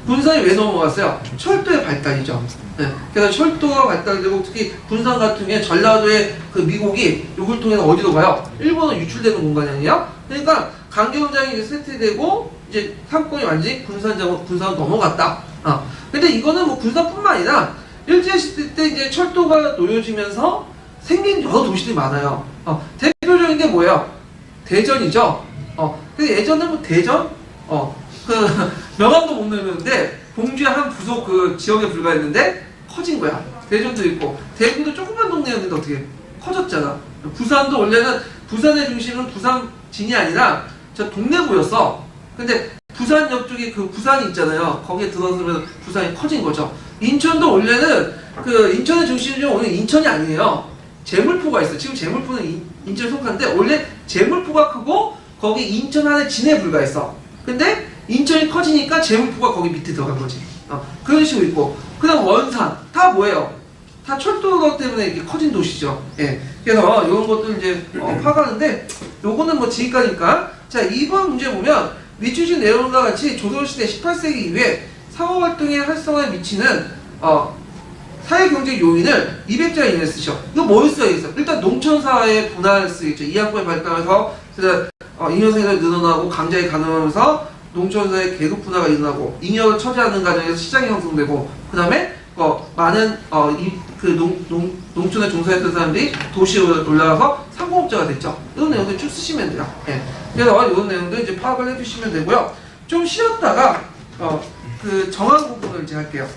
군산이 왜 넘어갔어요? 철도의 발달이죠. 네. 그래서 철도가 발달되고 특히 군산 같은 경우에 전라도의 그 미국이 이걸 통해서 어디로 가요? 일본으로 유출되는 공간이 아니에요? 그러니까 강경장이 이제 세트되고 이제 상권이 완전히 군산으로 넘어갔다. 근데 이거는 뭐 군산뿐만 아니라 일제시대 때 이제 철도가 놓여지면서 생긴 여러 도시들이 많아요. 대표적인 게 뭐예요? 대전이죠. 근데 예전에 뭐 대전? 그 명함도 못 내는데 봉주의 한 부속 그 지역에 불과했는데 커진 거야. 대전도 있고, 대구도 조그만 동네였는데 어떻게 커졌잖아. 부산도 원래는 부산의 중심은 부산진이 아니라 저 동래구였어. 근데 부산역 쪽에 그 부산이 있잖아요. 거기에 들어서면 부산이 커진 거죠. 인천도 원래는 그 인천의 중심이 오늘 인천이 아니에요. 제물포가 있어. 지금 제물포는 인천 속한데 원래 제물포가 크고 거기 인천 안에 진에 불과했어. 근데 인천이 커지니까 제물포가 거기 밑에 들어간 거지. 그런 식으로 있고, 그 다음 원산 다 뭐예요? 다 철도 때문에 이렇게 커진 도시죠. 예. 그래서 이런 것들 이제 파가는데, 요거는 뭐 지금까지니까. 자, 2번 문제 보면 밑주신 내용과 같이 조선시대 18세기 이후에 상호활동의 활성화에 미치는 사회경제 요인을 200자 이내에 쓰셔. 이거 뭘 써야겠어? 일단 농촌사회의 분화를 쓰겠죠. 이양권의 발달해서 잉여생이 늘어나고 강자가 가능하면서 농촌사회 계급 분화가 일어나고 잉여를 처지하는 과정에서 시장이 형성되고, 그 다음에 많은 농촌에 종사했던 사람들이 도시에 올라가서 상공업자가 됐죠. 이런 내용들 쭉 쓰시면 돼요. 예. 그래서 이런 내용도 이제 파악을 해주시면 되고요. 좀 쉬었다가 그 정한 부분을 이제 할게요.